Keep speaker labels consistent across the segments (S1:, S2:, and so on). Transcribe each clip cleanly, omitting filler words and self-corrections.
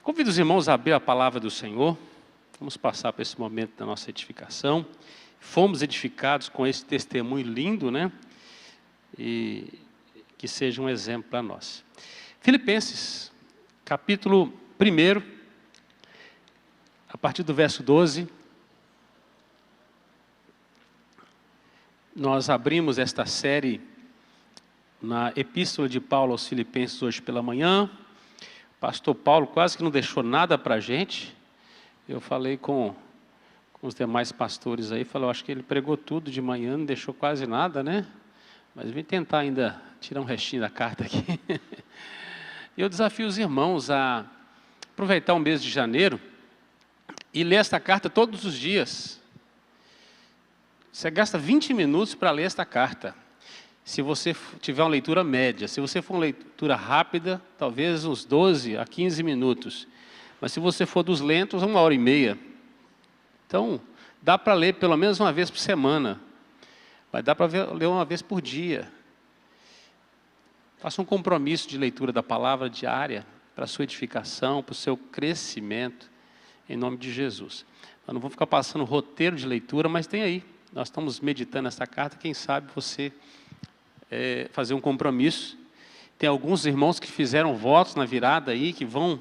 S1: Convido os irmãos a abrir a palavra do Senhor. Vamos passar para esse momento da nossa edificação. Fomos edificados com esse testemunho lindo, né? E que seja um exemplo para nós. Filipenses, capítulo 1, a partir do verso 12. Nós abrimos esta série na Epístola de Paulo aos Filipenses hoje pela manhã. O pastor Paulo quase que não deixou nada para a gente. Eu falei com os demais pastores aí, falei, eu acho que ele pregou tudo de manhã, não deixou quase nada, né? Mas vim tentar ainda tirar um restinho da carta aqui. E eu desafio os irmãos a aproveitar o mês de janeiro e ler esta carta todos os dias. Você gasta 20 minutos para ler esta carta. Se você tiver uma leitura média, se você for uma leitura rápida, talvez uns 12 a 15 minutos. Mas se você for dos lentos, 1h30. Então, dá para ler pelo menos uma vez por semana. Vai dar para ler uma vez por dia. Faça um compromisso de leitura da palavra diária para a sua edificação, para o seu crescimento, em nome de Jesus. Eu não vou ficar passando roteiro de leitura, mas tem aí. Nós estamos meditando essa carta, quem sabe você fazer um compromisso. Tem alguns irmãos que fizeram votos na virada aí, que vão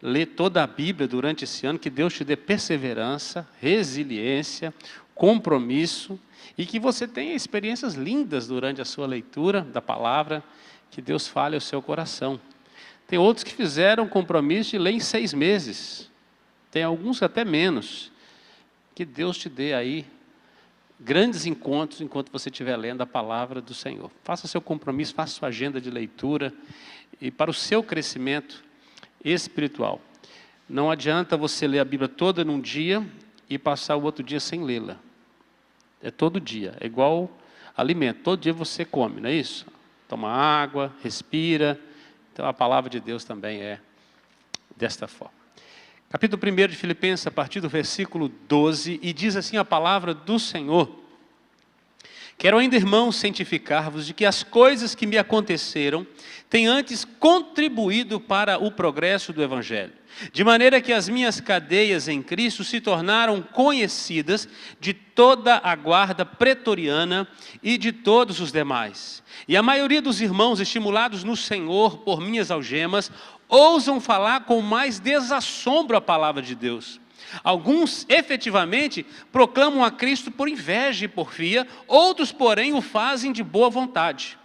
S1: ler toda a Bíblia durante esse ano, que Deus te dê perseverança, resiliência, compromisso, e que você tenha experiências lindas durante a sua leitura da palavra, que Deus fale ao seu coração. Tem outros que fizeram compromisso de ler em 6 meses, tem alguns até menos. Que Deus te dê aí grandes encontros enquanto você estiver lendo a palavra do Senhor. Faça seu compromisso, faça sua agenda de leitura e para o seu crescimento espiritual. Não adianta você ler a Bíblia toda num dia e passar o outro dia sem lê-la. É todo dia, é igual alimento, todo dia você come, não é isso? Toma água, respira. Então a palavra de Deus também é desta forma. Capítulo 1 de Filipenses, a partir do versículo 12, e diz assim a palavra do Senhor: quero ainda, irmãos, cientificar-vos de que as coisas que me aconteceram têm antes contribuído para o progresso do Evangelho, de maneira que as minhas cadeias em Cristo se tornaram conhecidas de toda a guarda pretoriana e de todos os demais. E a maioria dos irmãos, estimulados no Senhor por minhas algemas, ousam falar com mais desassombro a palavra de Deus. Alguns, efetivamente, proclamam a Cristo por inveja e porfia, outros, porém, o fazem de boa vontade.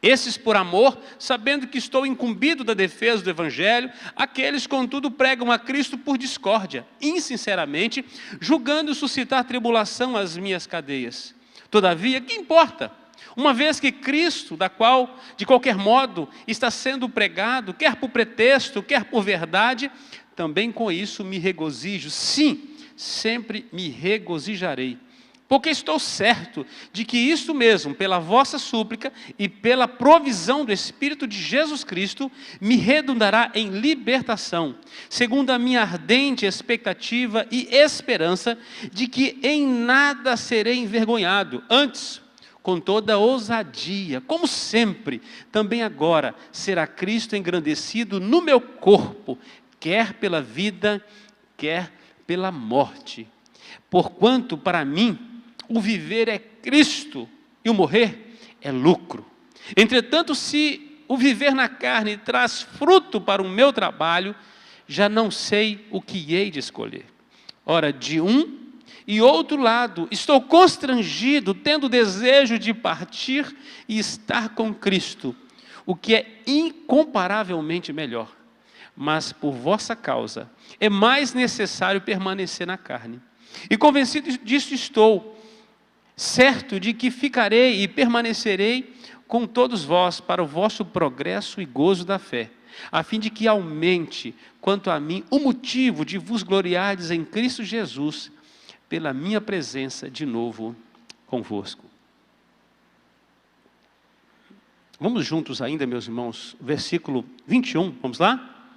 S1: Esses por amor, sabendo que estou incumbido da defesa do Evangelho, aqueles, contudo, pregam a Cristo por discórdia, insinceramente, julgando suscitar tribulação às minhas cadeias. Todavia, que importa? Uma vez que Cristo, da qual, de qualquer modo, está sendo pregado, quer por pretexto, quer por verdade, também com isso me regozijo. Sim, sempre me regozijarei. Porque estou certo de que isto mesmo, pela vossa súplica e pela provisão do Espírito de Jesus Cristo, me redundará em libertação, segundo a minha ardente expectativa e esperança de que em nada serei envergonhado. Antes, com toda ousadia, como sempre, também agora será Cristo engrandecido no meu corpo, quer pela vida, quer pela morte. Porquanto para mim o viver é Cristo e o morrer é lucro. Entretanto, se o viver na carne traz fruto para o meu trabalho, já não sei o que hei de escolher. Ora, de um e outro lado, estou constrangido, tendo desejo de partir e estar com Cristo, o que é incomparavelmente melhor. Mas por vossa causa é mais necessário permanecer na carne. E convencido disso estou, certo de que ficarei e permanecerei com todos vós para o vosso progresso e gozo da fé, a fim de que aumente, quanto a mim, o motivo de vos gloriardes em Cristo Jesus, pela minha presença de novo convosco. Vamos juntos ainda, meus irmãos, versículo 21, vamos lá?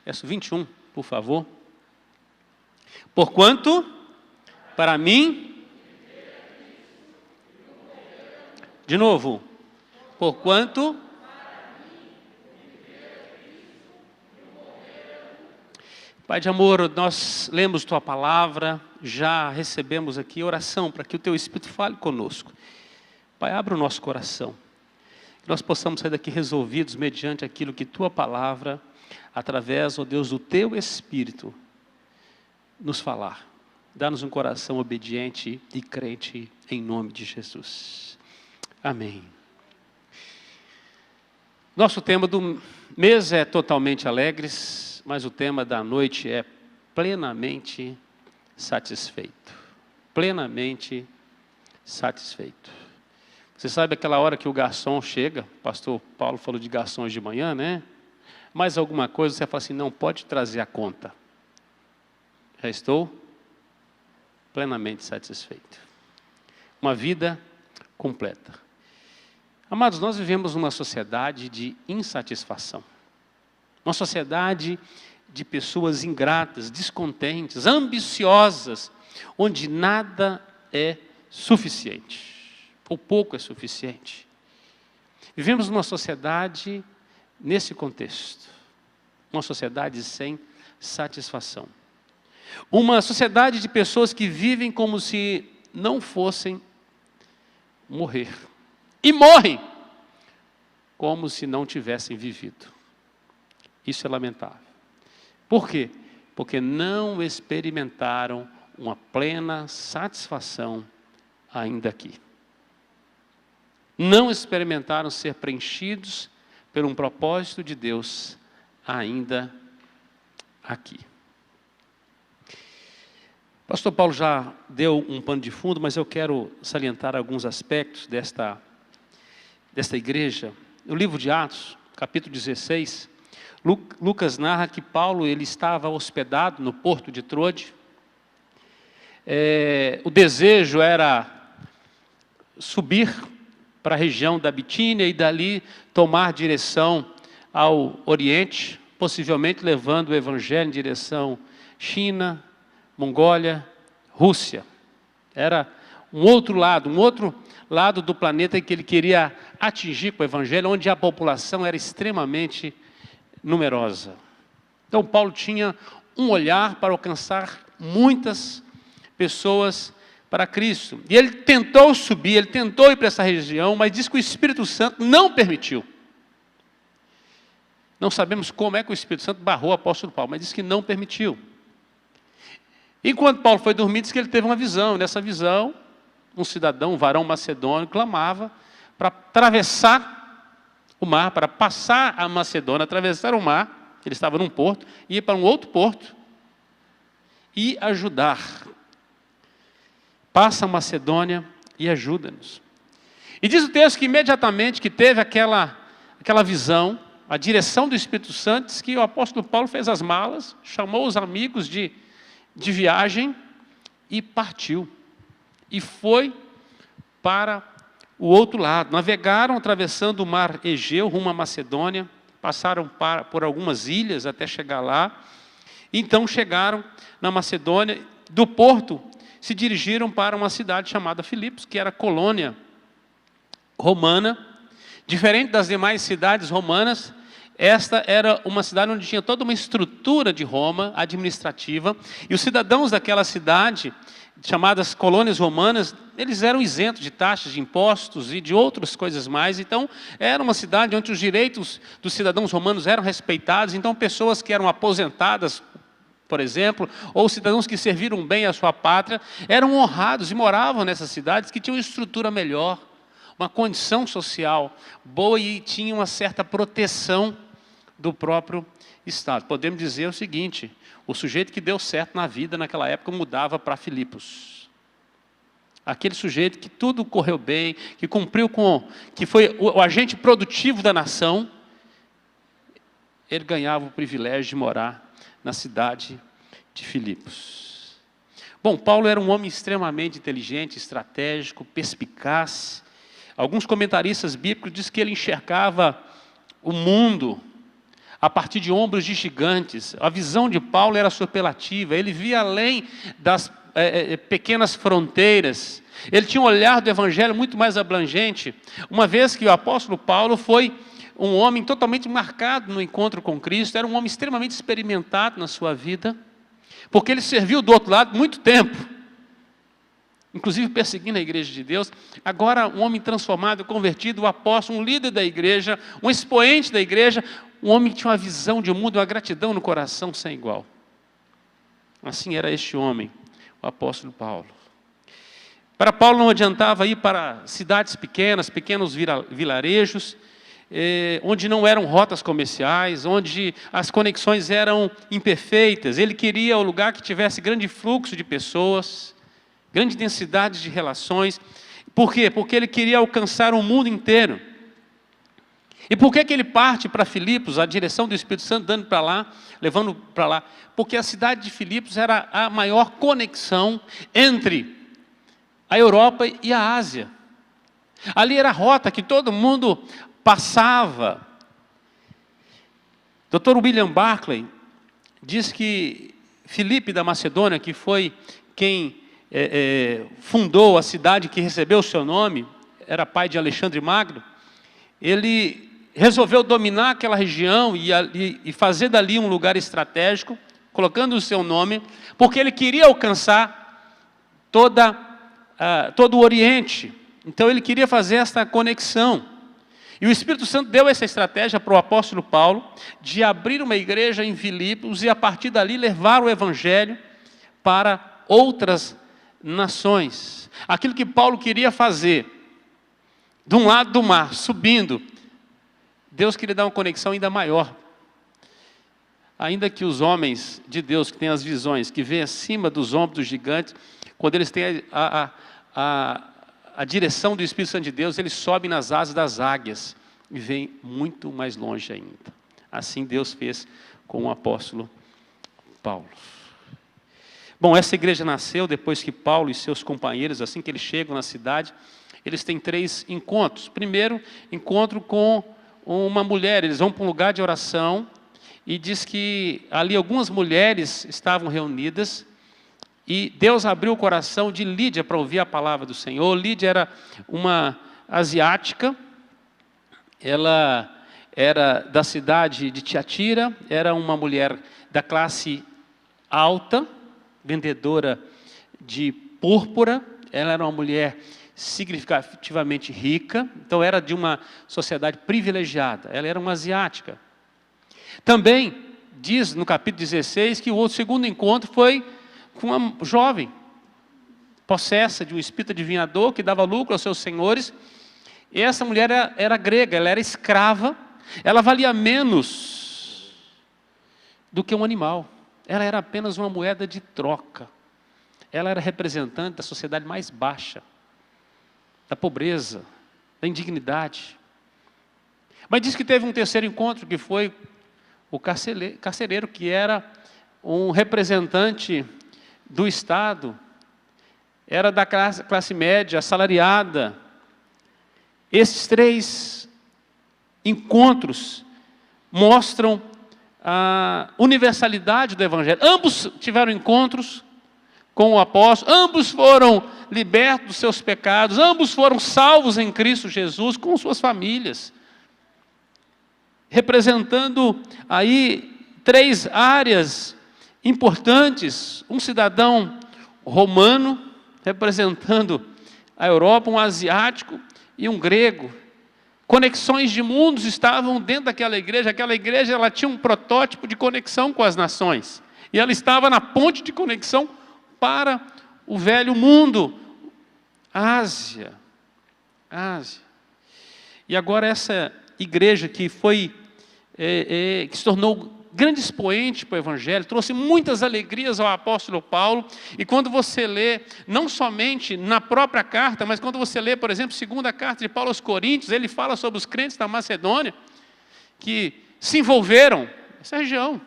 S1: Verso 21, por favor. Porquanto, para mim, de novo, porquanto, Pai de amor, nós lemos Tua palavra, já recebemos aqui oração para que o Teu Espírito fale conosco. Pai, abra o nosso coração, que nós possamos sair daqui resolvidos mediante aquilo que Tua palavra, através, ó Deus, do Teu Espírito, nos falar. Dá-nos um coração obediente e crente, em nome de Jesus. Amém. Nosso tema do mês é totalmente alegres, mas o tema da noite é plenamente satisfeito. Plenamente satisfeito. Você sabe aquela hora que o garçom chega, o pastor Paulo falou de garçons de manhã, né? Mais alguma coisa, você fala assim, não, pode trazer a conta. Já estou plenamente satisfeito. Uma vida completa. Amados, nós vivemos numa sociedade de insatisfação. Uma sociedade de pessoas ingratas, descontentes, ambiciosas, onde nada é suficiente, ou pouco é suficiente. Vivemos numa sociedade nesse contexto, uma sociedade sem satisfação. Uma sociedade de pessoas que vivem como se não fossem morrer. E morrem como se não tivessem vivido. Isso é lamentável. Por quê? Porque não experimentaram uma plena satisfação ainda aqui. Não experimentaram ser preenchidos por um propósito de Deus ainda aqui. O pastor Paulo já deu um pano de fundo, mas eu quero salientar alguns aspectos desta igreja. No livro de Atos, capítulo 16, Lucas narra que Paulo ele estava hospedado no porto de Troade. O desejo era subir para a região da Bitínia e dali tomar direção ao Oriente, possivelmente levando o Evangelho em direção China, Mongólia, Rússia. Era um outro lado do planeta que ele queria atingir com o Evangelho, onde a população era extremamente numerosa. Então Paulo tinha um olhar para alcançar muitas pessoas para Cristo. E ele tentou subir, ele tentou ir para essa região, mas diz que o Espírito Santo não permitiu. Não sabemos como é que o Espírito Santo barrou o apóstolo Paulo, mas diz que não permitiu. Enquanto Paulo foi dormir, diz que ele teve uma visão. Nessa visão, um cidadão, um varão macedônio, clamava para atravessar o mar, para passar a Macedônia, atravessar o mar. Ele estava num porto, ir para um outro porto e ajudar. Passa a Macedônia e ajuda-nos. E diz o texto que imediatamente que teve aquela visão, a direção do Espírito Santo, diz que o apóstolo Paulo fez as malas, chamou os amigos de viagem e partiu. E foi para o outro lado. Navegaram atravessando o mar Egeu rumo à Macedônia, passaram por algumas ilhas até chegar lá. Então chegaram na Macedônia, do porto se dirigiram para uma cidade chamada Filipos, que era colônia romana. Diferente das demais cidades romanas, esta era uma cidade onde tinha toda uma estrutura de Roma administrativa, e os cidadãos daquela cidade, chamadas colônias romanas, eles eram isentos de taxas, de impostos e de outras coisas mais. Então, era uma cidade onde os direitos dos cidadãos romanos eram respeitados. Então, pessoas que eram aposentadas, por exemplo, ou cidadãos que serviram bem a sua pátria, eram honrados e moravam nessas cidades que tinham uma estrutura melhor, uma condição social boa e tinham uma certa proteção do próprio Estado. Podemos dizer o seguinte: o sujeito que deu certo na vida naquela época mudava para Filipos. Aquele sujeito que tudo correu bem, que cumpriu que foi o agente produtivo da nação, ele ganhava o privilégio de morar na cidade de Filipos. Bom, Paulo era um homem extremamente inteligente, estratégico, perspicaz. Alguns comentaristas bíblicos dizem que ele enxergava o mundo a partir de ombros de gigantes. A visão de Paulo era superlativa, ele via além das pequenas fronteiras. Ele tinha um olhar do Evangelho muito mais abrangente, uma vez que o apóstolo Paulo foi um homem totalmente marcado no encontro com Cristo, era um homem extremamente experimentado na sua vida, porque ele serviu do outro lado muito tempo, inclusive perseguindo a igreja de Deus. Agora um homem transformado, convertido, um apóstolo, um líder da igreja, um expoente da igreja, um homem que tinha uma visão de mundo, uma gratidão no coração sem igual. Assim era este homem, o apóstolo Paulo. Para Paulo não adiantava ir para cidades pequenas, pequenos vilarejos, onde não eram rotas comerciais, onde as conexões eram imperfeitas. Ele queria o lugar que tivesse grande fluxo de pessoas, grande densidade de relações. Por quê? Porque ele queria alcançar o mundo inteiro. E por que ele parte para Filipos, a direção do Espírito Santo dando para lá, levando para lá? Porque a cidade de Filipos era a maior conexão entre a Europa e a Ásia. Ali era a rota que todo mundo passava. Dr. William Barclay diz que Filipe da Macedônia, que foi quem fundou a cidade que recebeu o seu nome, era pai de Alexandre Magno, ele resolveu dominar aquela região e fazer dali um lugar estratégico, colocando o seu nome, porque ele queria alcançar todo o Oriente. Então ele queria fazer esta conexão. E o Espírito Santo deu essa estratégia para o apóstolo Paulo, de abrir uma igreja em Filipos e a partir dali levar o evangelho para outras nações. Aquilo que Paulo queria fazer, de um lado do mar, subindo, Deus queria dar uma conexão ainda maior. Ainda que os homens de Deus, que têm as visões, que vêm acima dos ombros dos gigantes, quando eles têm a direção do Espírito Santo de Deus, eles sobem nas asas das águias e vêm muito mais longe ainda. Assim Deus fez com o apóstolo Paulo. Bom, essa igreja nasceu depois que Paulo e seus companheiros, assim que eles chegam na cidade, eles têm 3 encontros. Primeiro, encontro com uma mulher, eles vão para um lugar de oração, e diz que ali algumas mulheres estavam reunidas, e Deus abriu o coração de Lídia para ouvir a palavra do Senhor. Lídia era uma asiática, ela era da cidade de Tiatira, era uma mulher da classe alta, vendedora de púrpura, ela era uma mulher significativamente rica, então era de uma sociedade privilegiada, ela era uma asiática. Também diz no capítulo 16 que o segundo encontro foi com uma jovem, possessa de um espírito adivinhador, que dava lucro aos seus senhores, e essa mulher era grega, ela era escrava, ela valia menos do que um animal, ela era apenas uma moeda de troca, ela era representante da sociedade mais baixa, da pobreza, da indignidade. Mas diz que teve um terceiro encontro, que foi o carcereiro, que era um representante do Estado, era da classe média, assalariada. Esses 3 encontros mostram a universalidade do Evangelho. Ambos tiveram encontros com o apóstolo, ambos foram libertos dos seus pecados, ambos foram salvos em Cristo Jesus, com suas famílias, representando aí 3 áreas importantes: um cidadão romano, representando a Europa, um asiático e um grego. Conexões de mundos estavam dentro daquela igreja. Aquela igreja, ela tinha um protótipo de conexão com as nações, e ela estava na ponte de conexão para o velho mundo, Ásia. E agora essa igreja que que se tornou grande expoente para o Evangelho, trouxe muitas alegrias ao apóstolo Paulo. E quando você lê, não somente na própria carta, mas quando você lê, por exemplo, segunda carta de Paulo aos Coríntios, ele fala sobre os crentes da Macedônia, que se envolveram nessa região.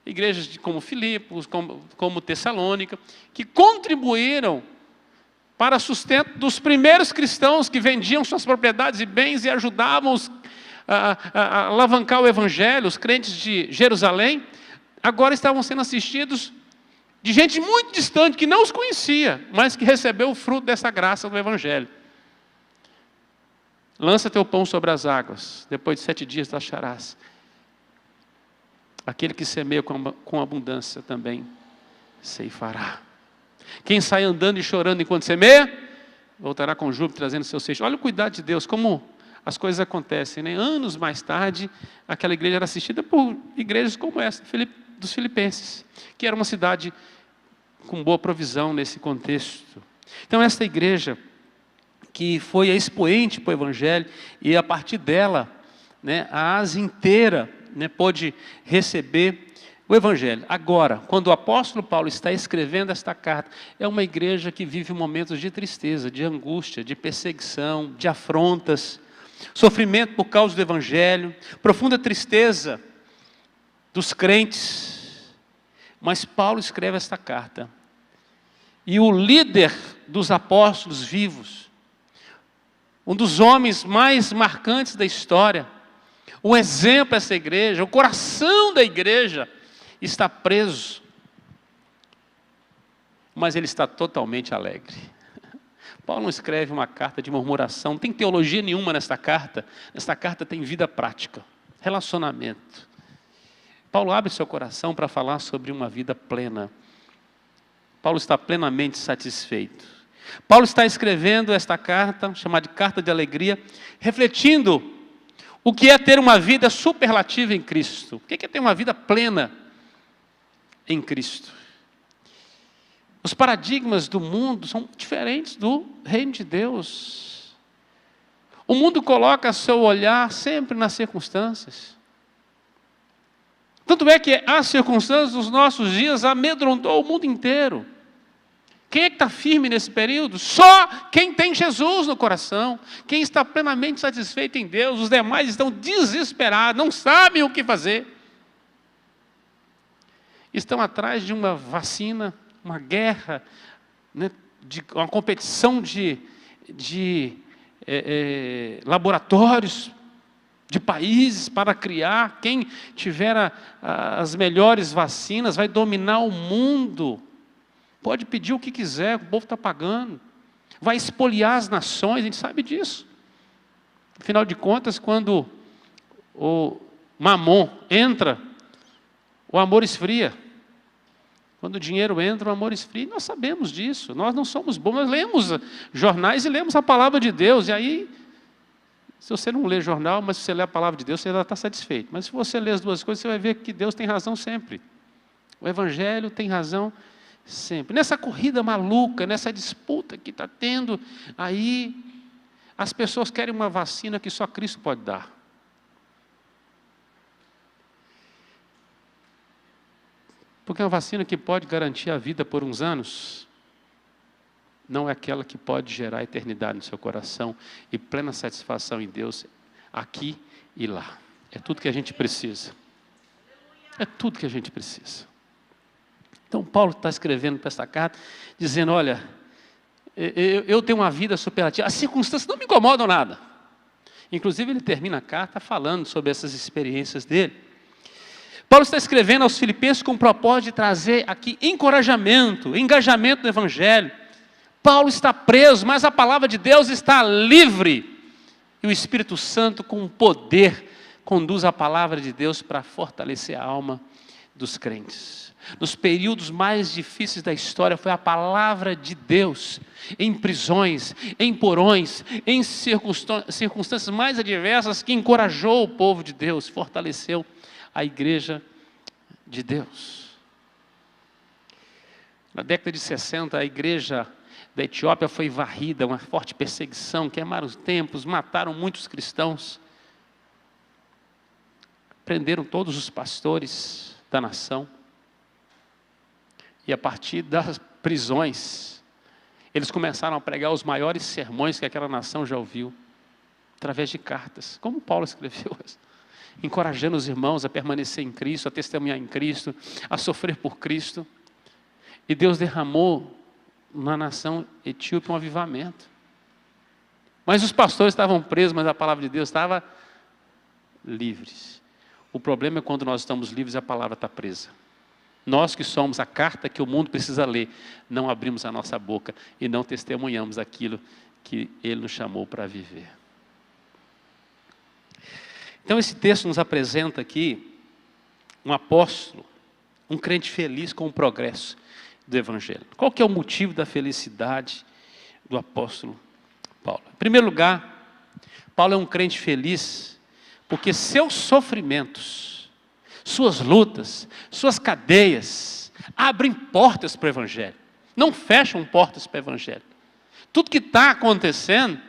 S1: Igrejas como Filipos, como Tessalônica, que contribuíram para sustento dos primeiros cristãos que vendiam suas propriedades e bens e ajudavam a alavancar o Evangelho. Os crentes de Jerusalém agora estavam sendo assistidos de gente muito distante, que não os conhecia, mas que recebeu o fruto dessa graça do Evangelho. Lança teu pão sobre as águas, depois de 7 dias tu acharás. Aquele que semeia com abundância também ceifará. Quem sai andando e chorando enquanto semeia, voltará com júbilo trazendo seus feixes. Olha o cuidado de Deus, como as coisas acontecem, né? Anos mais tarde, aquela igreja era assistida por igrejas como essa, dos Filipenses, que era uma cidade com boa provisão nesse contexto. Então, esta igreja, que foi a expoente para o Evangelho, e a partir dela, né, a Ásia inteira, né, pôde receber o Evangelho. Agora, quando o apóstolo Paulo está escrevendo esta carta, é uma igreja que vive momentos de tristeza, de angústia, de perseguição, de afrontas, sofrimento por causa do Evangelho, profunda tristeza dos crentes. Mas Paulo escreve esta carta, e o líder dos apóstolos vivos, um dos homens mais marcantes da história, um exemplo dessa igreja, o coração da igreja, está preso, mas ele está totalmente alegre. Paulo não escreve uma carta de murmuração, não tem teologia nenhuma nesta carta tem vida prática, relacionamento. Paulo abre seu coração para falar sobre uma vida plena. Paulo está plenamente satisfeito. Paulo está escrevendo esta carta, chamada de carta de alegria, refletindo o que é ter uma vida superlativa em Cristo. O que é ter uma vida plena em Cristo? Os paradigmas do mundo são diferentes do reino de Deus. O mundo coloca seu olhar sempre nas circunstâncias. Tanto é que as circunstâncias dos nossos dias amedrontou o mundo inteiro. Quem é que está firme nesse período? Só quem tem Jesus no coração, quem está plenamente satisfeito em Deus. Os demais estão desesperados, não sabem o que fazer. Estão atrás de uma vacina, uma guerra, né, uma competição de laboratórios, de países para criar. Quem tiver as melhores vacinas vai dominar o mundo. Pode pedir o que quiser, o povo está pagando. Vai expoliar as nações, a gente sabe disso. Afinal de contas, quando o mamon entra, o amor esfria. Quando o dinheiro entra, o amor esfria. Nós sabemos disso. Nós não somos bons. Nós lemos jornais e lemos a palavra de Deus. E aí, se você não lê jornal, mas se você lê a palavra de Deus, você já está satisfeito. Mas se você lê as duas coisas, você vai ver que Deus tem razão sempre. O Evangelho tem razão sempre. Nessa corrida maluca, nessa disputa que está tendo, aí as pessoas querem uma vacina que só Cristo pode dar. Porque uma vacina que pode garantir a vida por uns anos, não é aquela que pode gerar eternidade no seu coração e plena satisfação em Deus, aqui e lá. É tudo que a gente precisa. É tudo que a gente precisa. Então, Paulo está escrevendo para essa carta, dizendo, olha, eu tenho uma vida superativa, as circunstâncias não me incomodam nada. Inclusive, ele termina a carta falando sobre essas experiências dele. Paulo está escrevendo aos Filipenses com o propósito de trazer aqui encorajamento, engajamento no Evangelho. Paulo está preso, mas a palavra de Deus está livre. E o Espírito Santo, com poder, conduz a palavra de Deus para fortalecer a alma dos crentes. Nos períodos mais difíceis da história, foi a palavra de Deus, em prisões, em porões, em circunstâncias mais adversas, que encorajou o povo de Deus, fortaleceu a igreja de Deus. Na década de 60, a igreja da Etiópia foi varrida, uma forte perseguição, queimaram os templos, mataram muitos cristãos, prenderam todos os pastores da nação. E a partir das prisões, eles começaram a pregar os maiores sermões que aquela nação já ouviu, através de cartas, como Paulo escreveu, encorajando os irmãos a permanecer em Cristo, a testemunhar em Cristo, a sofrer por Cristo. E Deus derramou na nação etíope um avivamento. Mas os pastores estavam presos, mas a palavra de Deus estava livres. O problema é quando nós estamos livres e a palavra está presa. Nós que somos a carta que o mundo precisa ler, não abrimos a nossa boca e não testemunhamos aquilo que Ele nos chamou para viver. Então esse texto nos apresenta aqui um apóstolo, um crente feliz com o progresso do Evangelho. Qual que é o motivo da felicidade do apóstolo Paulo? Em primeiro lugar, Paulo é um crente feliz porque seus sofrimentos, suas lutas, suas cadeias abrem portas para o Evangelho, não fecham portas para o Evangelho. Tudo que está acontecendo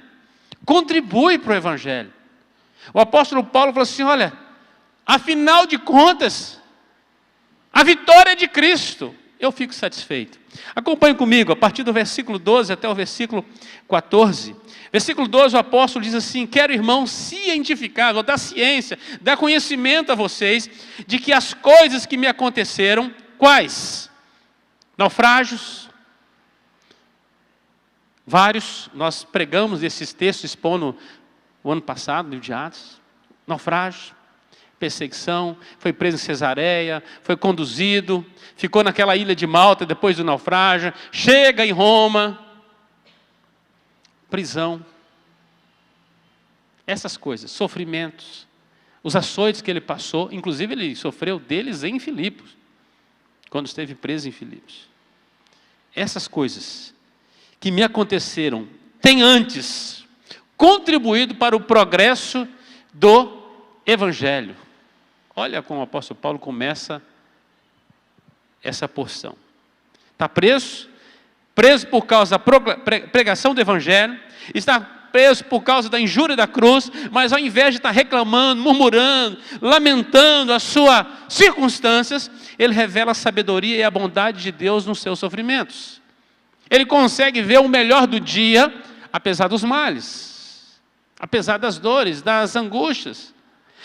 S1: contribui para o Evangelho. O apóstolo Paulo falou assim, olha, afinal de contas, a vitória é de Cristo. Eu fico satisfeito. Acompanhe comigo, a partir do versículo 12 até o versículo 14. Versículo 12, o apóstolo diz assim, quero, irmãos, cientificar, ou dar ciência, dar conhecimento a vocês, de que as coisas que me aconteceram, quais? Naufrágios, vários, nós pregamos esses textos, expondo o ano passado, no livro de Atos, naufrágios, perseguição, foi preso em Cesareia, foi conduzido, ficou naquela ilha de Malta depois do naufrágio, chega em Roma, prisão, essas coisas, sofrimentos, os açoites que ele passou, inclusive ele sofreu deles em Filipos, quando esteve preso em Filipos. Essas coisas que me aconteceram têm antes contribuído para o progresso do Evangelho. Olha como o apóstolo Paulo começa essa porção. Está preso por causa da pregação do Evangelho, está preso por causa da injúria da cruz, mas ao invés de estar reclamando, murmurando, lamentando as suas circunstâncias, ele revela a sabedoria e a bondade de Deus nos seus sofrimentos. Ele consegue ver o melhor do dia, apesar dos males, apesar das dores, das angústias.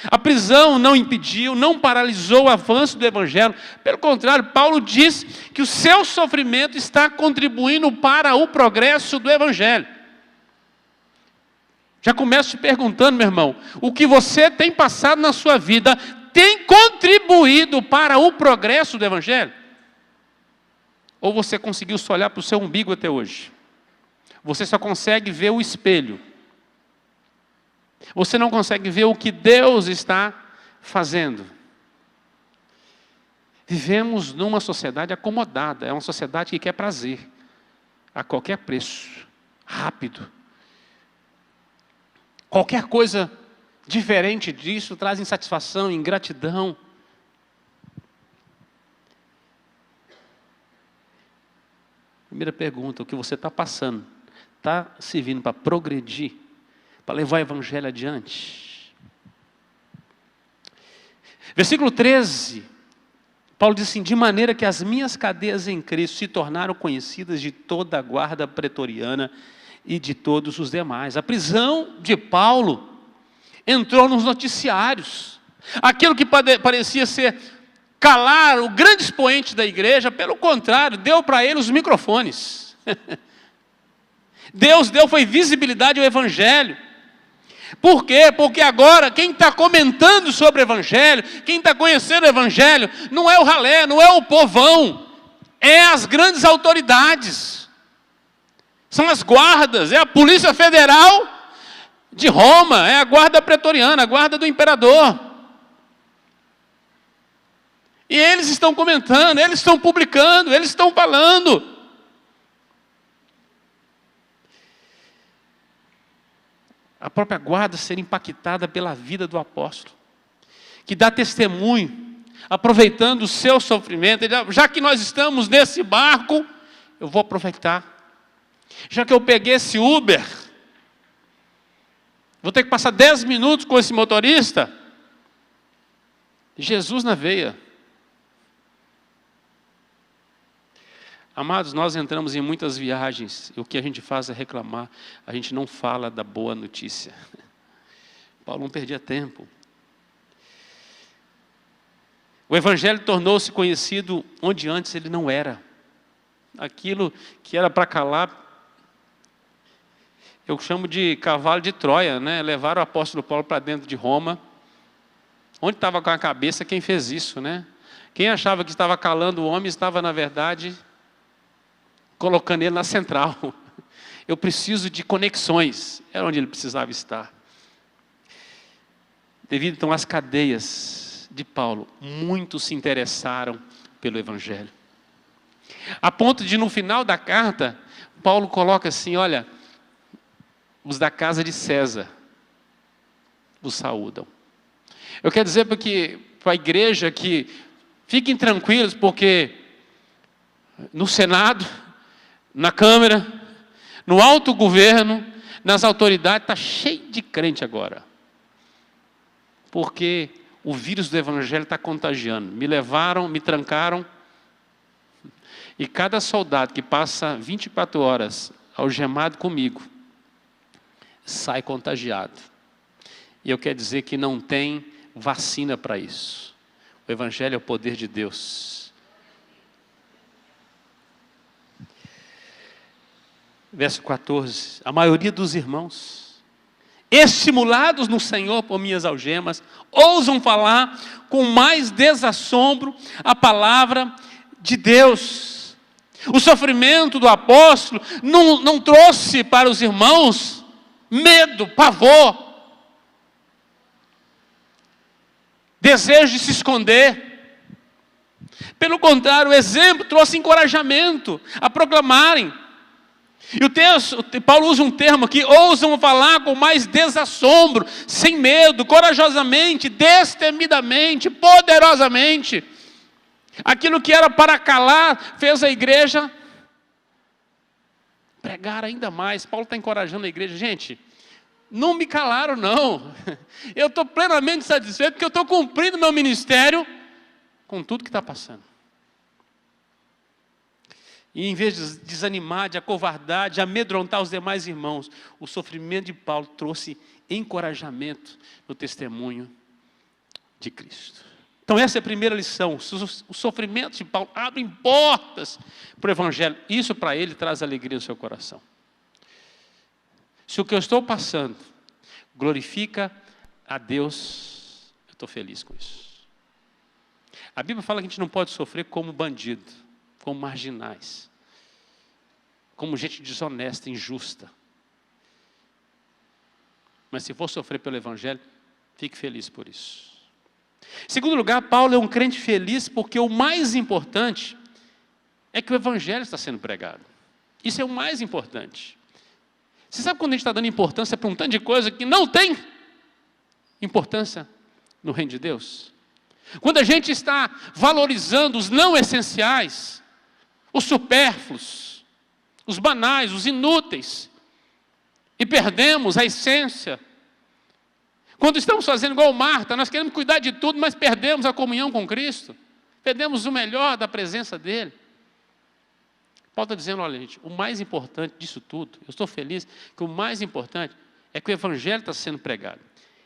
S1: A prisão não impediu, não paralisou o avanço do Evangelho. Pelo contrário, Paulo diz que o seu sofrimento está contribuindo para o progresso do Evangelho. Já começo te perguntando, meu irmão, o que você tem passado na sua vida tem contribuído para o progresso do Evangelho? Ou você conseguiu só olhar para o seu umbigo até hoje? Você só consegue ver o espelho. Você não consegue ver o que Deus está fazendo. Vivemos numa sociedade acomodada, é uma sociedade que quer prazer, a qualquer preço, rápido. Qualquer coisa diferente disso traz insatisfação, ingratidão. Primeira pergunta, o que você está passando, está servindo para progredir, para levar o Evangelho adiante? Versículo 13, Paulo diz assim, de maneira que as minhas cadeias em Cristo se tornaram conhecidas de toda a guarda pretoriana e de todos os demais. A prisão de Paulo entrou nos noticiários. Aquilo que parecia ser calar o grande expoente da igreja, pelo contrário, deu para ele os microfones. Deus foi visibilidade ao Evangelho. Por quê? Porque agora quem está comentando sobre o Evangelho, quem está conhecendo o Evangelho, não é o ralé, não é o povão, é as grandes autoridades. São as guardas, é a Polícia Federal de Roma, é a guarda pretoriana, a guarda do imperador. E eles estão comentando, eles estão publicando, eles estão falando. A própria guarda ser impactada pela vida do apóstolo, que dá testemunho, aproveitando o seu sofrimento. Já que nós estamos nesse barco, eu vou aproveitar. Já que eu peguei esse Uber, vou ter que passar 10 minutos com esse motorista. Jesus na veia. Amados, nós entramos em muitas viagens, e o que a gente faz é reclamar, a gente não fala da boa notícia. Paulo não perdia tempo. O Evangelho tornou-se conhecido onde antes ele não era. Aquilo que era para calar, eu chamo de cavalo de Troia, né? Levaram o apóstolo Paulo para dentro de Roma. Onde estava com a cabeça quem fez isso, né? Quem achava que estava calando o homem, estava, na verdade, colocando ele na central. Eu preciso de conexões. Era onde ele precisava estar. Devido então às cadeias de Paulo, muitos se interessaram pelo Evangelho. A ponto de, no final da carta, Paulo coloca assim: olha, os da casa de César os saúdam. Eu quero dizer para a igreja que fiquem tranquilos, porque no Senado, na Câmara, no alto governo, nas autoridades, está cheio de crente agora. Porque o vírus do Evangelho está contagiando. Me levaram, me trancaram, e cada soldado que passa 24 horas algemado comigo, sai contagiado. E eu quero dizer que não tem vacina para isso. O Evangelho é o poder de Deus. Verso 14. A maioria dos irmãos, estimulados no Senhor por minhas algemas, ousam falar com mais desassombro a palavra de Deus. O sofrimento do apóstolo não trouxe para os irmãos medo, pavor, desejo de se esconder. Pelo contrário, o exemplo trouxe encorajamento a proclamarem. E o texto, Paulo usa um termo aqui: ousam falar com mais desassombro, sem medo, corajosamente, destemidamente, poderosamente. Aquilo que era para calar, fez a igreja pregar ainda mais. Paulo está encorajando a igreja. Gente, não me calaram não. Eu estou plenamente satisfeito, porque eu estou cumprindo meu ministério com tudo que está passando. E em vez de desanimar, de acovardar, de amedrontar os demais irmãos, o sofrimento de Paulo trouxe encorajamento no testemunho de Cristo. Então essa é a primeira lição. O sofrimento de Paulo abre portas para o Evangelho. Isso para ele traz alegria no seu coração. Se o que eu estou passando glorifica a Deus, eu estou feliz com isso. A Bíblia fala que a gente não pode sofrer como bandido, como marginais, como gente desonesta, injusta. Mas se for sofrer pelo Evangelho, fique feliz por isso. Em segundo lugar, Paulo é um crente feliz porque o mais importante é que o Evangelho está sendo pregado. Isso é o mais importante. Você sabe quando a gente está dando importância para um tanto de coisa que não tem importância no reino de Deus? Quando a gente está valorizando os não essenciais, os supérfluos, os banais, os inúteis, e perdemos a essência. Quando estamos fazendo igual Marta, nós queremos cuidar de tudo, mas perdemos a comunhão com Cristo, perdemos o melhor da presença dEle. Paulo está dizendo: olha gente, o mais importante disso tudo, eu estou feliz que o mais importante é que o Evangelho está sendo pregado.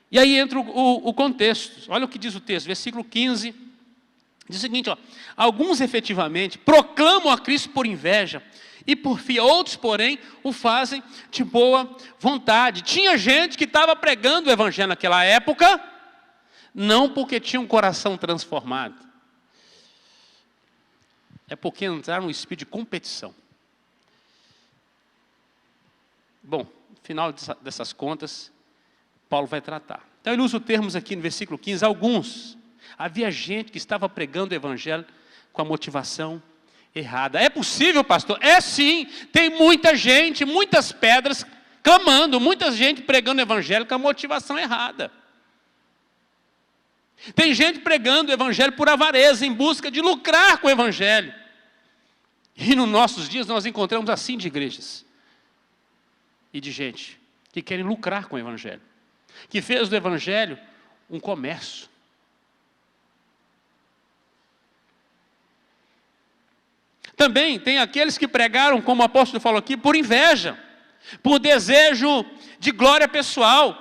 S1: E aí entra o contexto. Olha o que diz o texto, versículo 15, diz o seguinte: ó, alguns efetivamente proclamam a Cristo por inveja e por fia, outros porém o fazem de boa vontade. Tinha gente que estava pregando o Evangelho naquela época, não porque tinha um coração transformado, é porque entraram no espírito de competição. Bom, no final dessas contas, Paulo vai tratar. Então ele usa os termos aqui no versículo 15, alguns. Havia gente que estava pregando o Evangelho com a motivação errada. É possível, pastor? É sim. Tem muita gente, muitas pedras clamando, muita gente pregando o Evangelho com a motivação errada. Tem gente pregando o Evangelho por avareza, em busca de lucrar com o Evangelho. E nos nossos dias nós encontramos assim de igrejas e de gente que querem lucrar com o Evangelho, que fez do Evangelho um comércio. Também tem aqueles que pregaram, como o apóstolo falou aqui, por inveja, por desejo de glória pessoal.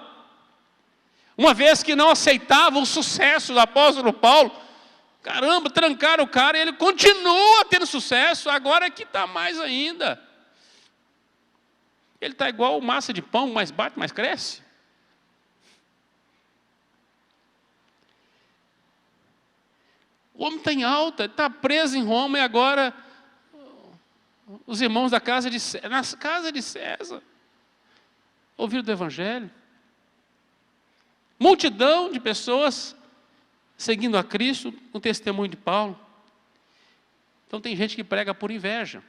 S1: Uma vez que não aceitavam o sucesso do apóstolo Paulo, caramba, trancaram o cara e ele continua tendo sucesso, agora é que está mais ainda. Ele está igual massa de pão, mais bate, mais cresce. O homem está em alta, está preso em Roma e agora os irmãos da casa de César, na casa de César, ouviram do Evangelho. Multidão de pessoas seguindo a Cristo, no testemunho de Paulo. Então tem gente que prega por inveja.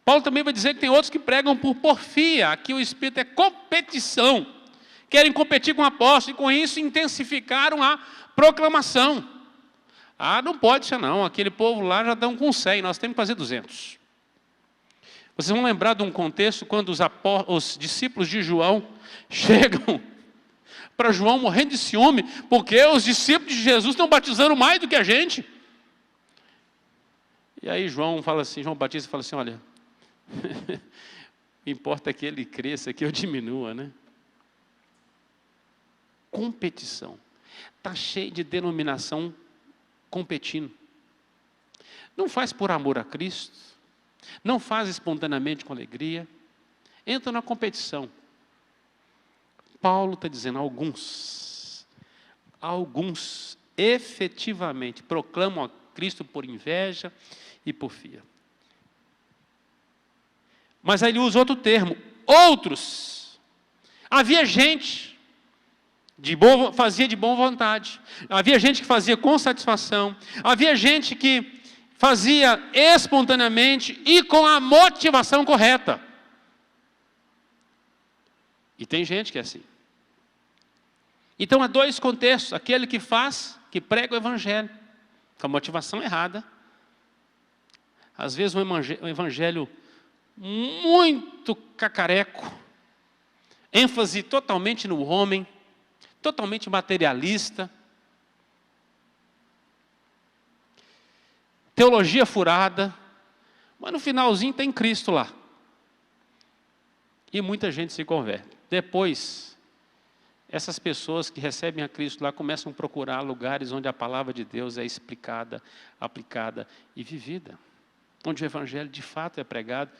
S1: Paulo também vai dizer que tem outros que pregam por porfia. Aqui o espírito é competição. Querem competir com o apóstolo e com isso intensificaram a proclamação. Ah, não pode ser não, aquele povo lá já estão com 100, nós temos que fazer 200. Vocês vão lembrar de um contexto quando os discípulos de João chegam para João morrendo de ciúme, porque os discípulos de Jesus estão batizando mais do que a gente. E aí João Batista fala assim, olha, importa que ele cresça, que eu diminua, né? Competição. Está cheio de denominação competindo. Não faz por amor a Cristo, não faz espontaneamente com alegria, entra na competição. Paulo está dizendo, alguns efetivamente proclamam a Cristo por inveja e porfia. Mas aí ele usa outro termo, outros. Havia gente fazia de boa vontade, havia gente que fazia com satisfação, havia gente que fazia espontaneamente e com a motivação correta. E tem gente que é assim. Então há dois contextos, aquele que que prega o evangelho, com a motivação errada. Às vezes um evangelho muito cacareco, ênfase totalmente no homem, totalmente materialista, teologia furada, mas no finalzinho tem Cristo lá. E muita gente se converte. Depois, essas pessoas que recebem a Cristo lá começam a procurar lugares onde a palavra de Deus é explicada, aplicada e vivida. Onde o evangelho de fato é pregado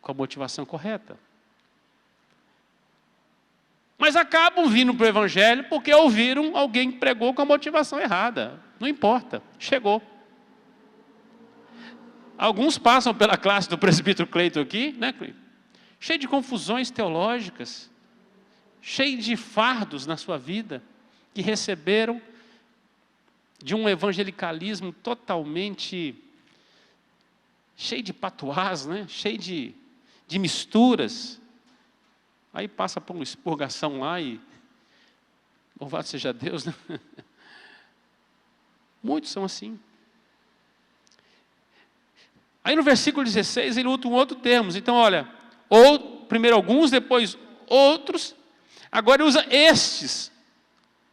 S1: com a motivação correta. Mas acabam vindo para o evangelho porque ouviram alguém que pregou com a motivação errada. Não importa, chegou. Alguns passam pela classe do presbítero Cleiton aqui, né, Cleiton? Cheio de confusões teológicas, cheio de fardos na sua vida, que receberam de um evangelicalismo totalmente cheio de patuás, né? Cheio de misturas. Aí passa por uma expurgação lá e louvado seja Deus, né? Muitos são assim. Aí no versículo 16 ele usa um outro termo. Então olha, primeiro alguns, depois outros. Agora ele usa estes.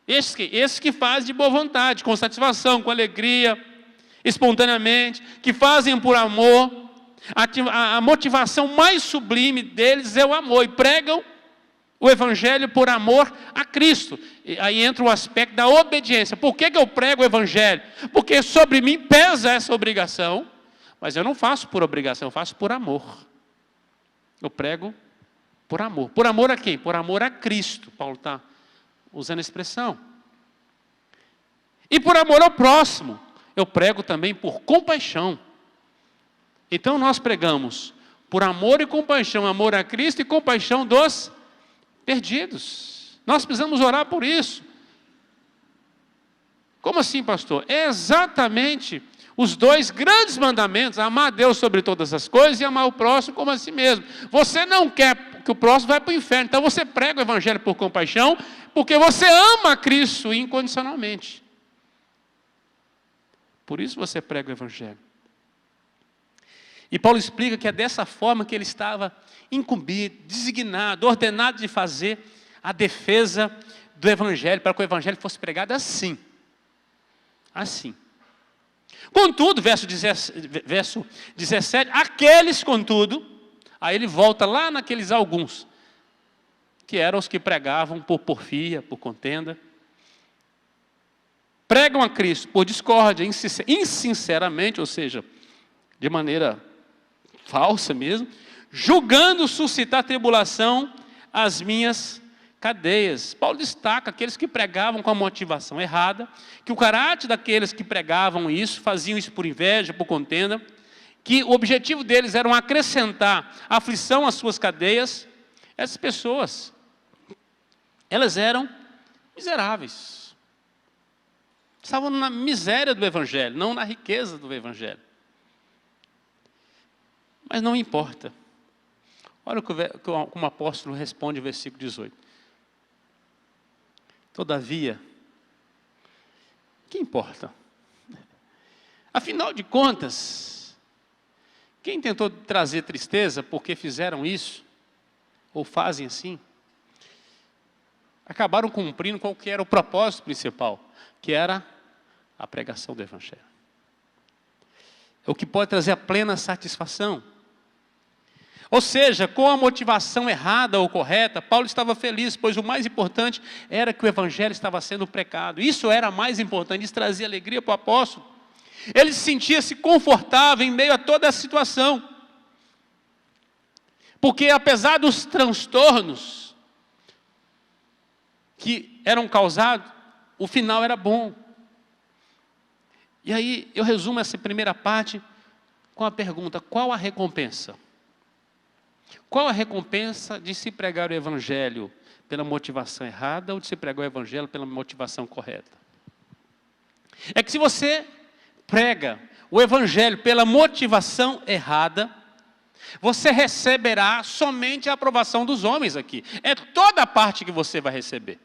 S1: Estes que fazem de boa vontade, com satisfação, com alegria, espontaneamente, que fazem por amor. A motivação mais sublime deles é o amor, e pregam o evangelho por amor a Cristo. E aí entra o aspecto da obediência. Por que eu prego o evangelho? Porque sobre mim pesa essa obrigação, mas eu não faço por obrigação, eu faço por amor. Eu prego por amor. Por amor a quem? Por amor a Cristo. Paulo está usando a expressão. E por amor ao próximo, eu prego também por compaixão. Então nós pregamos por amor e compaixão, amor a Cristo e compaixão dos perdidos. Nós precisamos orar por isso. Como assim, pastor? É exatamente os dois grandes mandamentos, amar a Deus sobre todas as coisas e amar o próximo como a si mesmo. Você não quer que o próximo vá para o inferno, então você prega o evangelho por compaixão, porque você ama a Cristo incondicionalmente. Por isso você prega o evangelho. E Paulo explica que é dessa forma que ele estava incumbido, designado, ordenado de fazer a defesa do evangelho, para que o evangelho fosse pregado assim. Assim. Contudo, verso 17, aqueles, contudo, aí ele volta lá naqueles alguns, que eram os que pregavam por porfia, por contenda, pregam a Cristo por discórdia, insinceramente, ou seja, de maneira falsa mesmo, julgando suscitar tribulação às minhas cadeias. Paulo destaca aqueles que pregavam com a motivação errada, que o caráter daqueles que pregavam isso, faziam isso por inveja, por contenda, que o objetivo deles era acrescentar aflição às suas cadeias. Essas pessoas, elas eram miseráveis. Estavam na miséria do Evangelho, não na riqueza do Evangelho. Mas não importa. Olha como o apóstolo responde no versículo 18. Todavia, que importa? Afinal de contas, quem tentou trazer tristeza porque fizeram isso, ou fazem assim, acabaram cumprindo qual que era o propósito principal, que era a pregação do Evangelho. É o que pode trazer a plena satisfação. Ou seja, com a motivação errada ou correta, Paulo estava feliz, pois o mais importante era que o Evangelho estava sendo pregado. Isso era mais importante, isso trazia alegria para o apóstolo. Ele sentia-se confortável em meio a toda a situação. Porque apesar dos transtornos que eram causados, o final era bom. E aí eu resumo essa primeira parte com a pergunta: qual a recompensa? Qual a recompensa de se pregar o Evangelho pela motivação errada ou de se pregar o Evangelho pela motivação correta? É que se você prega o Evangelho pela motivação errada, você receberá somente a aprovação dos homens aqui. É toda a parte que você vai receber.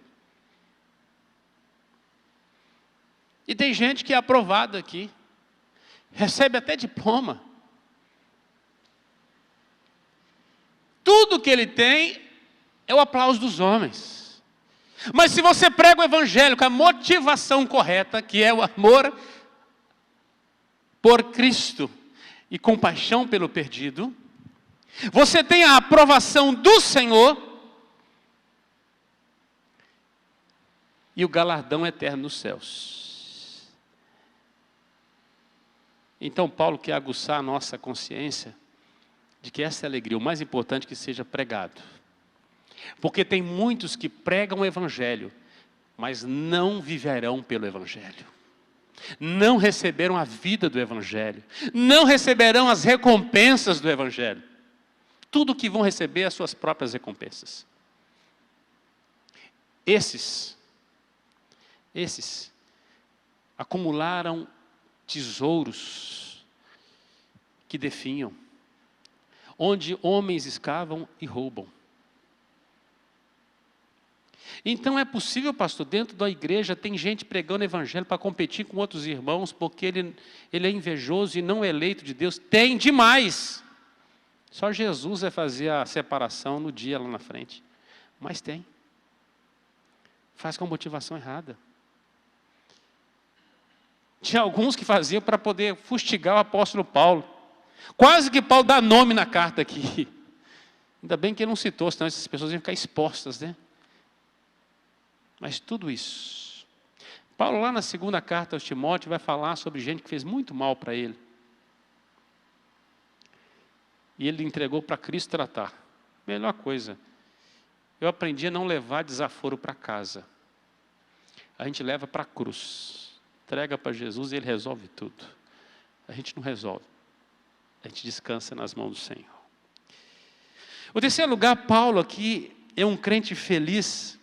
S1: E tem gente que é aprovada aqui, recebe até diploma. Tudo que ele tem é o aplauso dos homens. Mas se você prega o Evangelho com a motivação correta, que é o amor por Cristo e compaixão pelo perdido, você tem a aprovação do Senhor e o galardão eterno nos céus. Então Paulo quer aguçar a nossa consciência de que essa é a alegria, o mais importante que seja pregado. Porque tem muitos que pregam o Evangelho, mas não viverão pelo Evangelho. Não receberam a vida do Evangelho. Não receberão as recompensas do Evangelho. Tudo que vão receber é as suas próprias recompensas. Esses acumularam tesouros que definham, onde homens escavam e roubam. Então é possível, pastor, dentro da igreja tem gente pregando o Evangelho para competir com outros irmãos, porque ele é invejoso e não é eleito de Deus? Tem demais. Só Jesus vai fazer a separação no dia lá na frente. Mas tem. Faz com a motivação errada. Tinha alguns que faziam para poder fustigar o apóstolo Paulo. Quase que Paulo dá nome na carta aqui. Ainda bem que ele não citou, senão essas pessoas iam ficar expostas, né? Mas tudo isso. Paulo lá na segunda carta aos Timóteo vai falar sobre gente que fez muito mal para ele. E ele entregou para Cristo tratar. Melhor coisa. Eu aprendi a não levar desaforo para casa. A gente leva para a cruz. Entrega para Jesus e Ele resolve tudo. A gente não resolve. A gente descansa nas mãos do Senhor. O terceiro lugar, Paulo aqui é um crente feliz,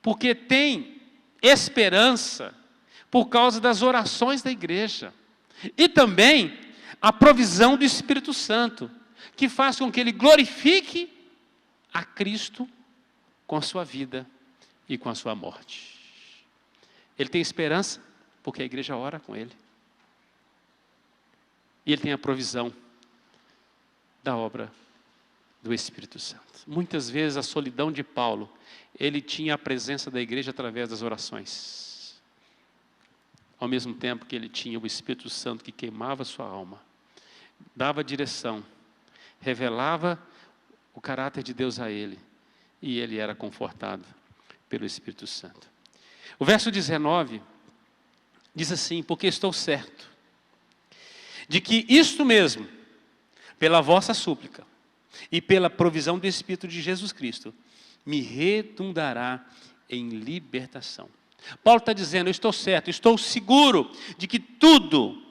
S1: porque tem esperança por causa das orações da igreja. E também a provisão do Espírito Santo, que faz com que ele glorifique a Cristo com a sua vida e com a sua morte. Ele tem esperança porque a igreja ora com ele. E ele tem a provisão da obra do Espírito Santo. Muitas vezes a solidão de Paulo, ele tinha a presença da igreja através das orações. Ao mesmo tempo que ele tinha o Espírito Santo que queimava a sua alma, dava direção, revelava o caráter de Deus a ele, e ele era confortado pelo Espírito Santo. O verso 19 diz assim: porque estou certo de que isto mesmo, pela vossa súplica e pela provisão do Espírito de Jesus Cristo, me redundará em libertação. Paulo está dizendo: eu estou certo, estou seguro de que tudo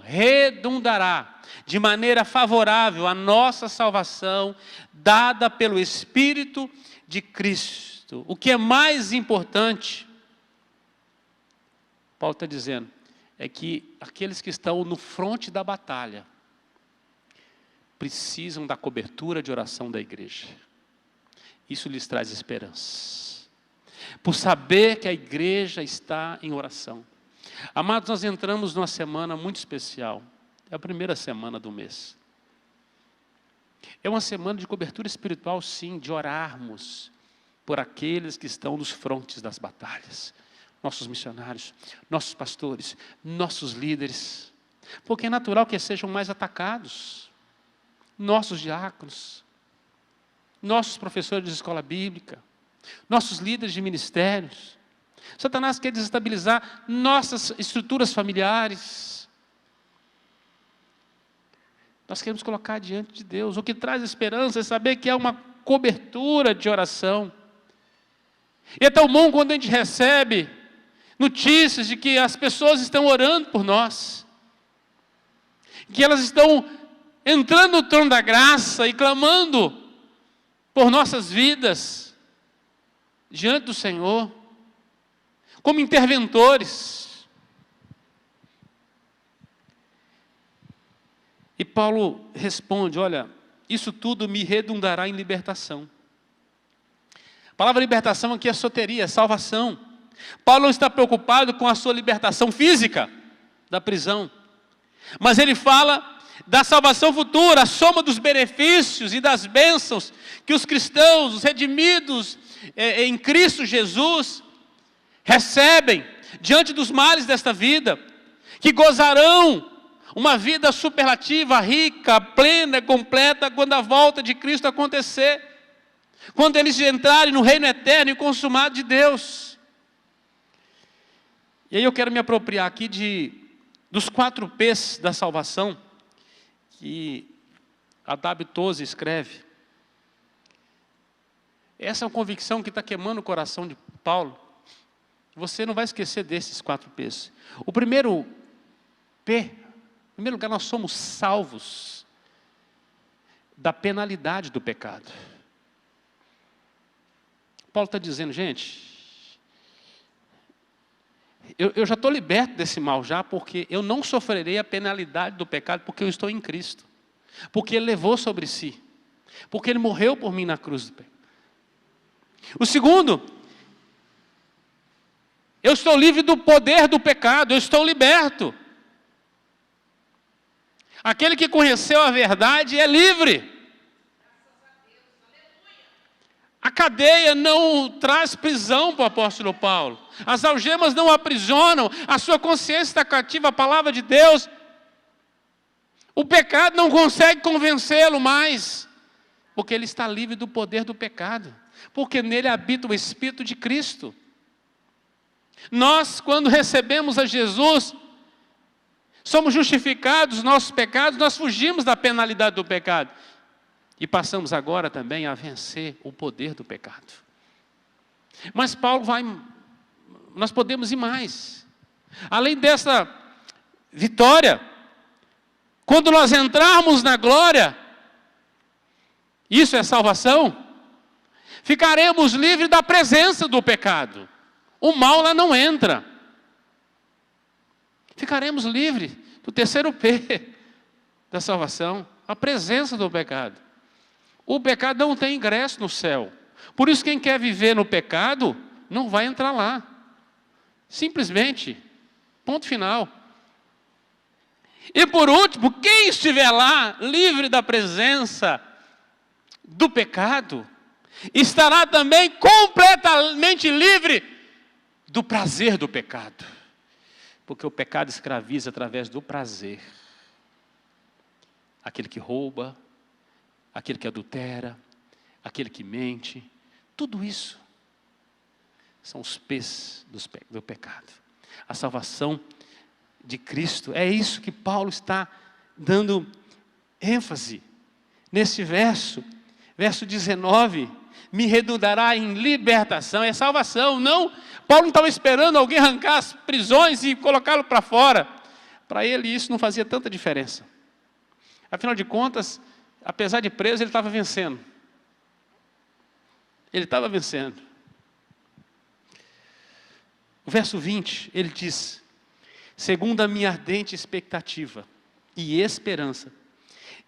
S1: redundará de maneira favorável à nossa salvação, dada pelo Espírito de Cristo. O que é mais importante, Paulo está dizendo, é que aqueles que estão no fronte da batalha precisam da cobertura de oração da igreja. Isso lhes traz esperança. Por saber que a igreja está em oração. Amados, nós entramos numa semana muito especial. É a primeira semana do mês. É uma semana de cobertura espiritual, sim, de orarmos por aqueles que estão nos frontes das batalhas. Nossos missionários, nossos pastores, nossos líderes. Porque é natural que sejam mais atacados. Nossos diáconos, nossos professores de escola bíblica, nossos líderes de ministérios. Satanás quer desestabilizar nossas estruturas familiares. Nós queremos colocar diante de Deus. O que traz esperança é saber que há uma cobertura de oração. E é tão bom quando a gente recebe notícias de que as pessoas estão orando por nós, que elas estão entrando no trono da graça e clamando por nossas vidas diante do Senhor, como interventores. E Paulo responde, olha, isso tudo me redundará em libertação. A palavra libertação aqui é soteria, é salvação. Paulo não está preocupado com a sua libertação física da prisão, mas ele fala da salvação futura, a soma dos benefícios e das bênçãos que os cristãos, os redimidos em Cristo Jesus, recebem diante dos males desta vida, que gozarão uma vida superlativa, rica, plena, completa, quando a volta de Cristo acontecer, quando eles entrarem no reino eterno e consumado de Deus. E aí eu quero me apropriar aqui dos 4 P's da salvação, que a W. Tozer escreve. Essa é uma convicção que está queimando o coração de Paulo. Você não vai esquecer desses 4 P's. O primeiro P, em primeiro lugar, nós somos salvos da penalidade do pecado. Paulo está dizendo, gente, eu já estou liberto desse mal já, porque eu não sofrerei a penalidade do pecado, porque eu estou em Cristo. Porque Ele levou sobre si. Porque Ele morreu por mim na cruz do pecado. O segundo, eu estou livre do poder do pecado, eu estou liberto. Aquele que conheceu a verdade é livre. A cadeia não traz prisão para o apóstolo Paulo. As algemas não aprisionam. A sua consciência está cativa à palavra de Deus. O pecado não consegue convencê-lo mais. Porque ele está livre do poder do pecado. Porque nele habita o Espírito de Cristo. Nós, quando recebemos a Jesus, somos justificados dos nossos pecados, nós fugimos da penalidade do pecado. E passamos agora também a vencer o poder do pecado. Mas Paulo nós podemos ir mais. Além dessa vitória, quando nós entrarmos na glória, isso é salvação, ficaremos livres da presença do pecado. O mal lá não entra. Ficaremos livres do terceiro P da salvação, a presença do pecado. O pecado não tem ingresso no céu. Por isso quem quer viver no pecado, não vai entrar lá. Simplesmente, ponto final. E por último, quem estiver lá, livre da presença do pecado, estará também completamente livre do prazer do pecado. Porque o pecado escraviza através do prazer. Aquele que rouba, aquele que adultera, aquele que mente, tudo isso são os P's do pecado. A salvação de Cristo, é isso que Paulo está dando ênfase nesse verso 19, me redundará em libertação, é salvação. Não, Paulo não estava esperando alguém arrancar as prisões e colocá-lo para fora. Para ele isso não fazia tanta diferença. Afinal de contas, apesar de preso, ele estava vencendo. Ele estava vencendo. O verso 20, ele diz: segundo a minha ardente expectativa e esperança,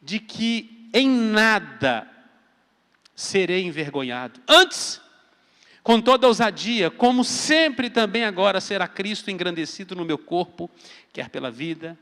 S1: de que em nada serei envergonhado. Antes, com toda ousadia, como sempre também agora será Cristo engrandecido no meu corpo, quer pela vida,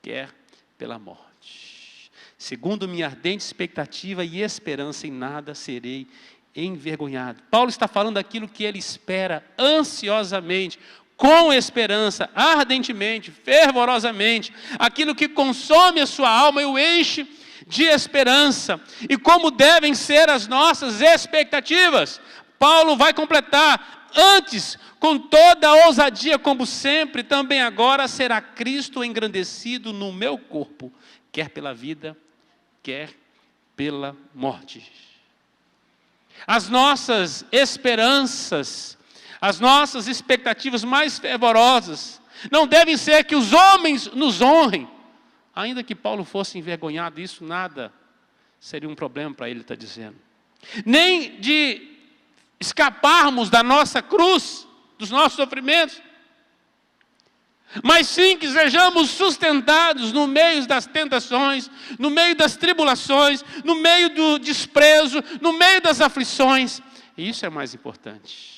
S1: quer pela morte. Segundo minha ardente expectativa e esperança, em nada serei envergonhado. Paulo está falando daquilo que ele espera ansiosamente, com esperança, ardentemente, fervorosamente, aquilo que consome a sua alma e o enche de esperança. E como devem ser as nossas expectativas? Paulo vai completar: antes, com toda a ousadia, como sempre, também agora será Cristo engrandecido no meu corpo, quer pela vida, quer pela morte. As nossas esperanças, as nossas expectativas mais fervorosas, não devem ser que os homens nos honrem. Ainda que Paulo fosse envergonhado, isso nada seria um problema para ele, está dizendo. Nem de escaparmos da nossa cruz, dos nossos sofrimentos, mas sim que sejamos sustentados no meio das tentações, no meio das tribulações, no meio do desprezo, no meio das aflições. E isso é mais importante.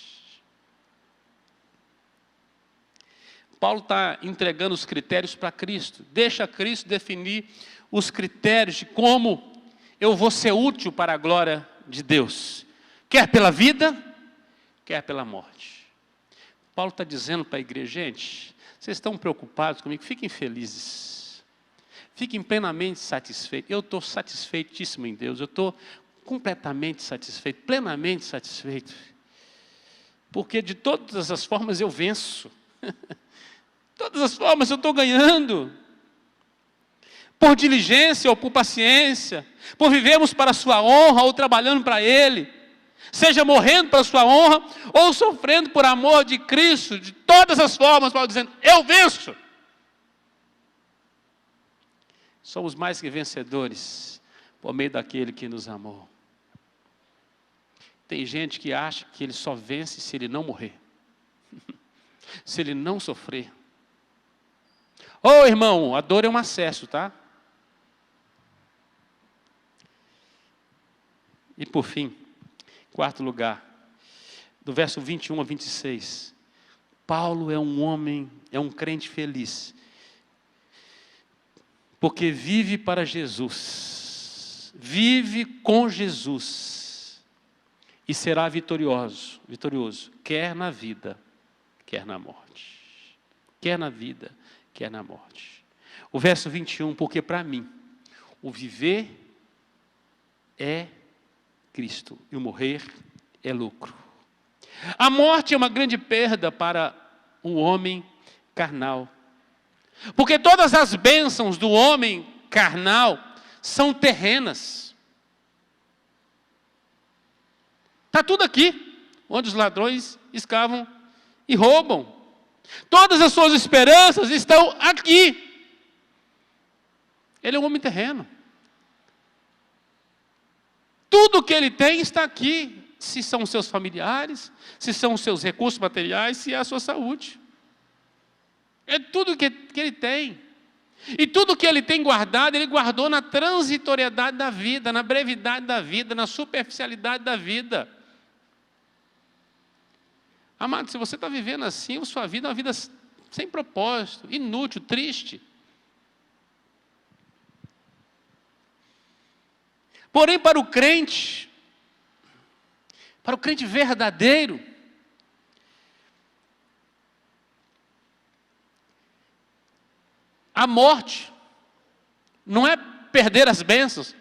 S1: Paulo está entregando os critérios para Cristo. Deixa Cristo definir os critérios de como eu vou ser útil para a glória de Deus. Quer pela vida, quer pela morte. Paulo está dizendo para a igreja: gente, vocês estão preocupados comigo? Fiquem felizes. Fiquem plenamente satisfeitos. Eu estou satisfeitíssimo em Deus. Eu estou completamente satisfeito, plenamente satisfeito. Porque de todas as formas eu venço. Todas as formas eu estou ganhando. Por diligência ou por paciência, por vivermos para a sua honra ou trabalhando para Ele, seja morrendo para a sua honra ou sofrendo por amor de Cristo, de todas as formas, Paulo dizendo: eu venço. Somos mais que vencedores por meio daquele que nos amou. Tem gente que acha que ele só vence se ele não morrer, se ele não sofrer. Ô irmão, a dor é um acesso, tá? E por fim, quarto lugar, do verso 21 a 26, Paulo é um homem, é um crente feliz, porque vive para Jesus, vive com Jesus, e será vitorioso, quer na vida, quer na morte. Quer na vida, quer na morte. O verso 21, porque para mim, o viver é Cristo, e o morrer é lucro. A morte é uma grande perda para um homem carnal, porque todas as bênçãos do homem carnal são terrenas. Está tudo aqui, onde os ladrões escavam e roubam. Todas as suas esperanças estão aqui. Ele é um homem terreno. Tudo que ele tem está aqui. Se são os seus familiares, se são os seus recursos materiais, se é a sua saúde. É tudo que ele tem. E tudo que ele tem guardado, ele guardou na transitoriedade da vida, na brevidade da vida, na superficialidade da vida. Amado, se você está vivendo assim, a sua vida é uma vida sem propósito, inútil, triste. Porém, para o crente verdadeiro, a morte não é perder as bênçãos,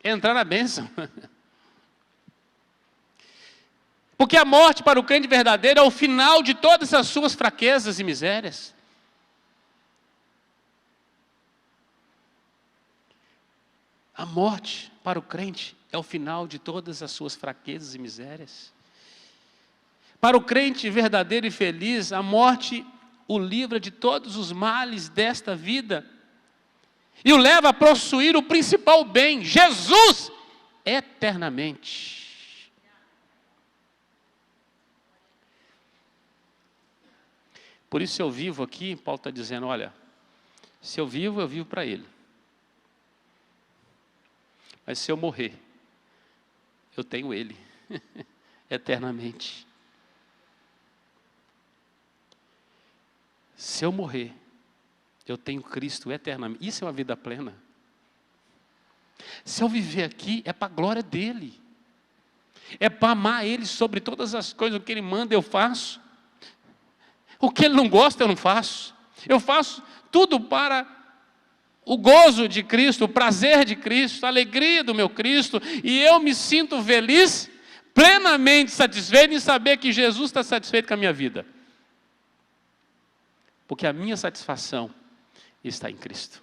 S1: é entrar na bênção. Porque a morte para o crente verdadeiro é o final de todas as suas fraquezas e misérias. A morte para o crente é o final de todas as suas fraquezas e misérias. Para o crente verdadeiro e feliz, a morte o livra de todos os males desta vida e o leva a possuir o principal bem, Jesus, eternamente. Por isso, se eu vivo aqui, Paulo está dizendo, olha, se eu vivo para Ele. Mas se eu morrer, eu tenho Ele, eternamente. Se eu morrer, eu tenho Cristo eternamente. Isso é uma vida plena. Se eu viver aqui, é para a glória dEle. É para amar Ele sobre todas as coisas. O que Ele manda, eu faço. O que Ele não gosta, eu não faço. Eu faço tudo para o gozo de Cristo, o prazer de Cristo, a alegria do meu Cristo. E eu me sinto feliz, plenamente satisfeito em saber que Jesus está satisfeito com a minha vida. Porque a minha satisfação está em Cristo.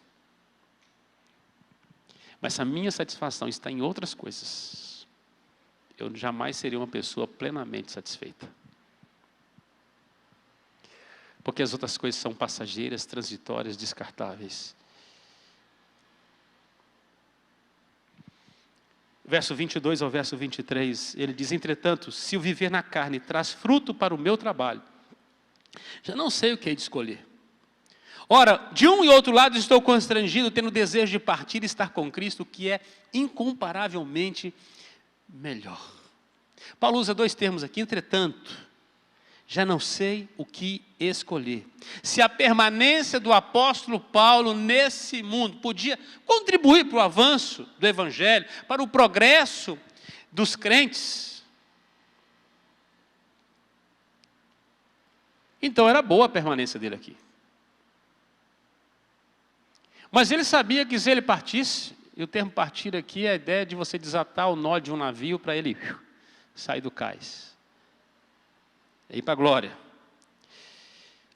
S1: Mas se a minha satisfação está em outras coisas, eu jamais seria uma pessoa plenamente satisfeita. Porque as outras coisas são passageiras, transitórias, descartáveis. Verso 22 ao verso 23, ele diz, entretanto, se o viver na carne traz fruto para o meu trabalho, já não sei o que hei de escolher. Ora, de um e outro lado estou constrangido, tendo desejo de partir e estar com Cristo, que é incomparavelmente melhor. Paulo usa dois termos aqui, entretanto, já não sei o que escolher. Se a permanência do apóstolo Paulo nesse mundo podia contribuir para o avanço do Evangelho, para o progresso dos crentes, então era boa a permanência dele aqui. Mas ele sabia que se ele partisse, e o termo partir aqui é a ideia de você desatar o nó de um navio para ele sair do cais. E ir para a glória.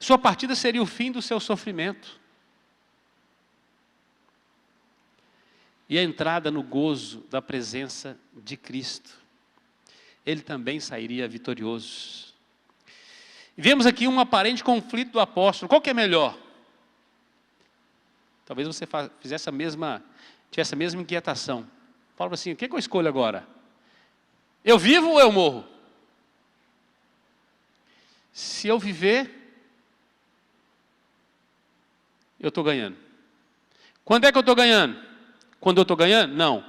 S1: Sua partida seria o fim do seu sofrimento. E a entrada no gozo da presença de Cristo. Ele também sairia vitorioso. E vemos aqui um aparente conflito do apóstolo. Qual que é melhor? Talvez você tivesse a mesma inquietação. Paulo assim, o que eu escolho agora? Eu vivo ou eu morro? Se eu viver, eu estou ganhando. Quando é que eu estou ganhando? Quando eu estou ganhando? Não.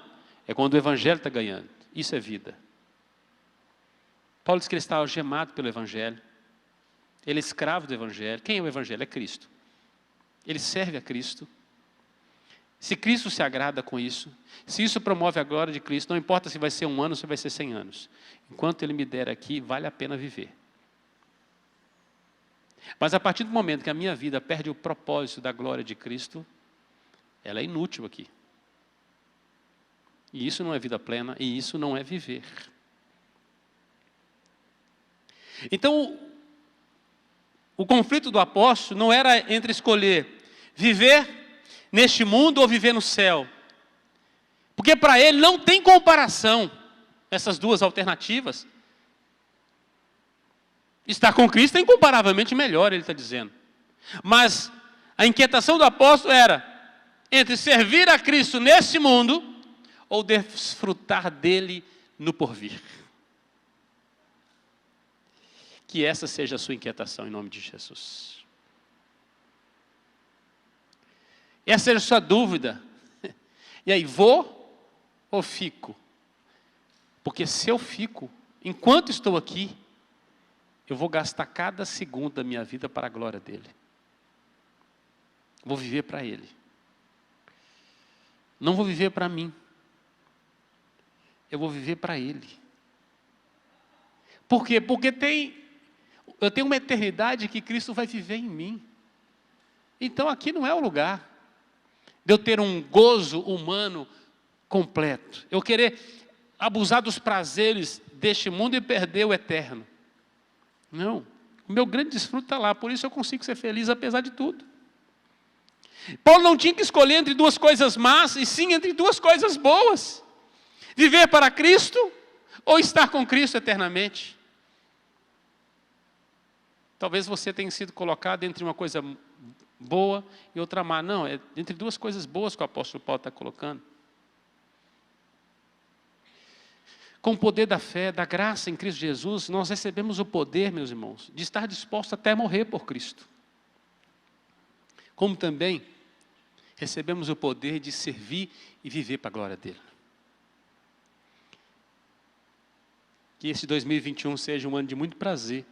S1: É quando o Evangelho está ganhando. Isso é vida. Paulo diz que ele está algemado pelo Evangelho. Ele é escravo do Evangelho. Quem é o Evangelho? É Cristo. Ele serve a Cristo. Se Cristo se agrada com isso, se isso promove a glória de Cristo, não importa se vai ser 1 ano ou se vai ser 100 anos. Enquanto Ele me der aqui, vale a pena viver. Mas a partir do momento que a minha vida perde o propósito da glória de Cristo, ela é inútil aqui. E isso não é vida plena, e isso não é viver. Então, o conflito do apóstolo não era entre escolher viver neste mundo ou viver no céu. Porque para ele não tem comparação essas duas alternativas. Estar com Cristo é incomparavelmente melhor, ele está dizendo. Mas a inquietação do apóstolo era entre servir a Cristo nesse mundo ou desfrutar dele no porvir. Que essa seja a sua inquietação em nome de Jesus. Essa seja a sua dúvida. E aí, vou ou fico? Porque se eu fico, enquanto estou aqui, eu vou gastar cada segundo da minha vida para a glória dele. Vou viver para ele. Não vou viver para mim. Eu vou viver para ele. Por quê? Porque eu tenho uma eternidade que Cristo vai viver em mim. Então aqui não é o lugar de eu ter um gozo humano completo. Eu querer abusar dos prazeres deste mundo e perder o eterno. Não. O meu grande desfruto está lá. Por isso eu consigo ser feliz apesar de tudo. Paulo não tinha que escolher entre duas coisas más, e sim entre duas coisas boas. Viver para Cristo ou estar com Cristo eternamente. Talvez você tenha sido colocado entre uma coisa boa e outra má. Não, é entre duas coisas boas que o apóstolo Paulo está colocando. Com o poder da fé, da graça em Cristo Jesus, nós recebemos o poder, meus irmãos, de estar disposto até morrer por Cristo. como também recebemos o poder de servir e viver para a glória dele. Que esse 2021 seja um ano de muito prazer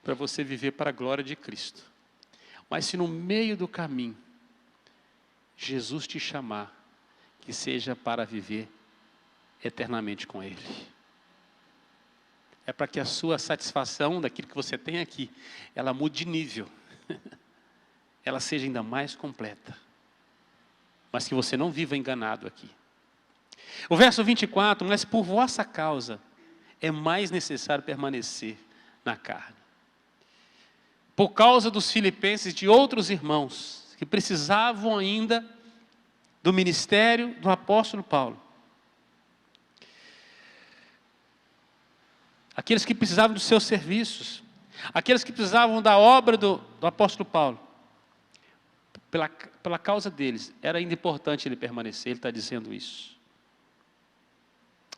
S1: para você viver para a glória de Cristo. Mas se no meio do caminho Jesus te chamar, que seja para viver eternamente com Ele. É para que a sua satisfação daquilo que você tem aqui, ela mude de nível. Ela seja ainda mais completa. Mas que você não viva enganado aqui. O verso 24, mas por vossa causa é mais necessário permanecer na carne. Por causa dos filipenses e de outros irmãos que precisavam ainda do ministério do apóstolo Paulo. Aqueles que precisavam dos seus serviços, aqueles que precisavam da obra do apóstolo Paulo. Pela causa deles, era ainda importante ele permanecer, ele está dizendo isso.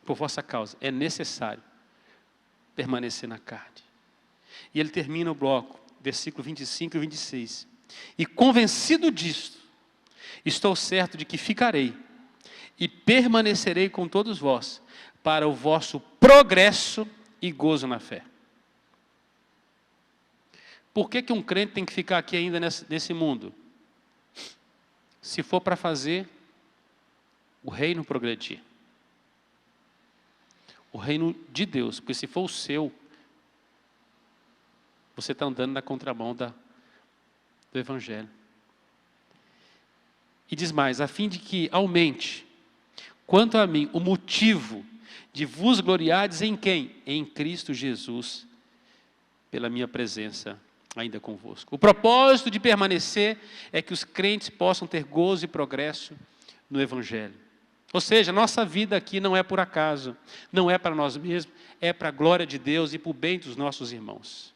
S1: Por vossa causa, é necessário permanecer na carne. E ele termina o bloco, versículo 25 e 26. E convencido disto, estou certo de que ficarei e permanecerei com todos vós para o vosso progresso e gozo na fé. Por que um crente tem que ficar aqui ainda nesse mundo? Se for para fazer o reino progredir. O reino de Deus, porque se for o seu, você está andando na contramão do Evangelho. E diz mais, a fim de que aumente, quanto a mim, o motivo de vos gloriardes em quem? Em Cristo Jesus, pela minha presença ainda convosco. O propósito de permanecer é que os crentes possam ter gozo e progresso no Evangelho. Ou seja, nossa vida aqui não é por acaso, não é para nós mesmos, é para a glória de Deus e para o bem dos nossos irmãos.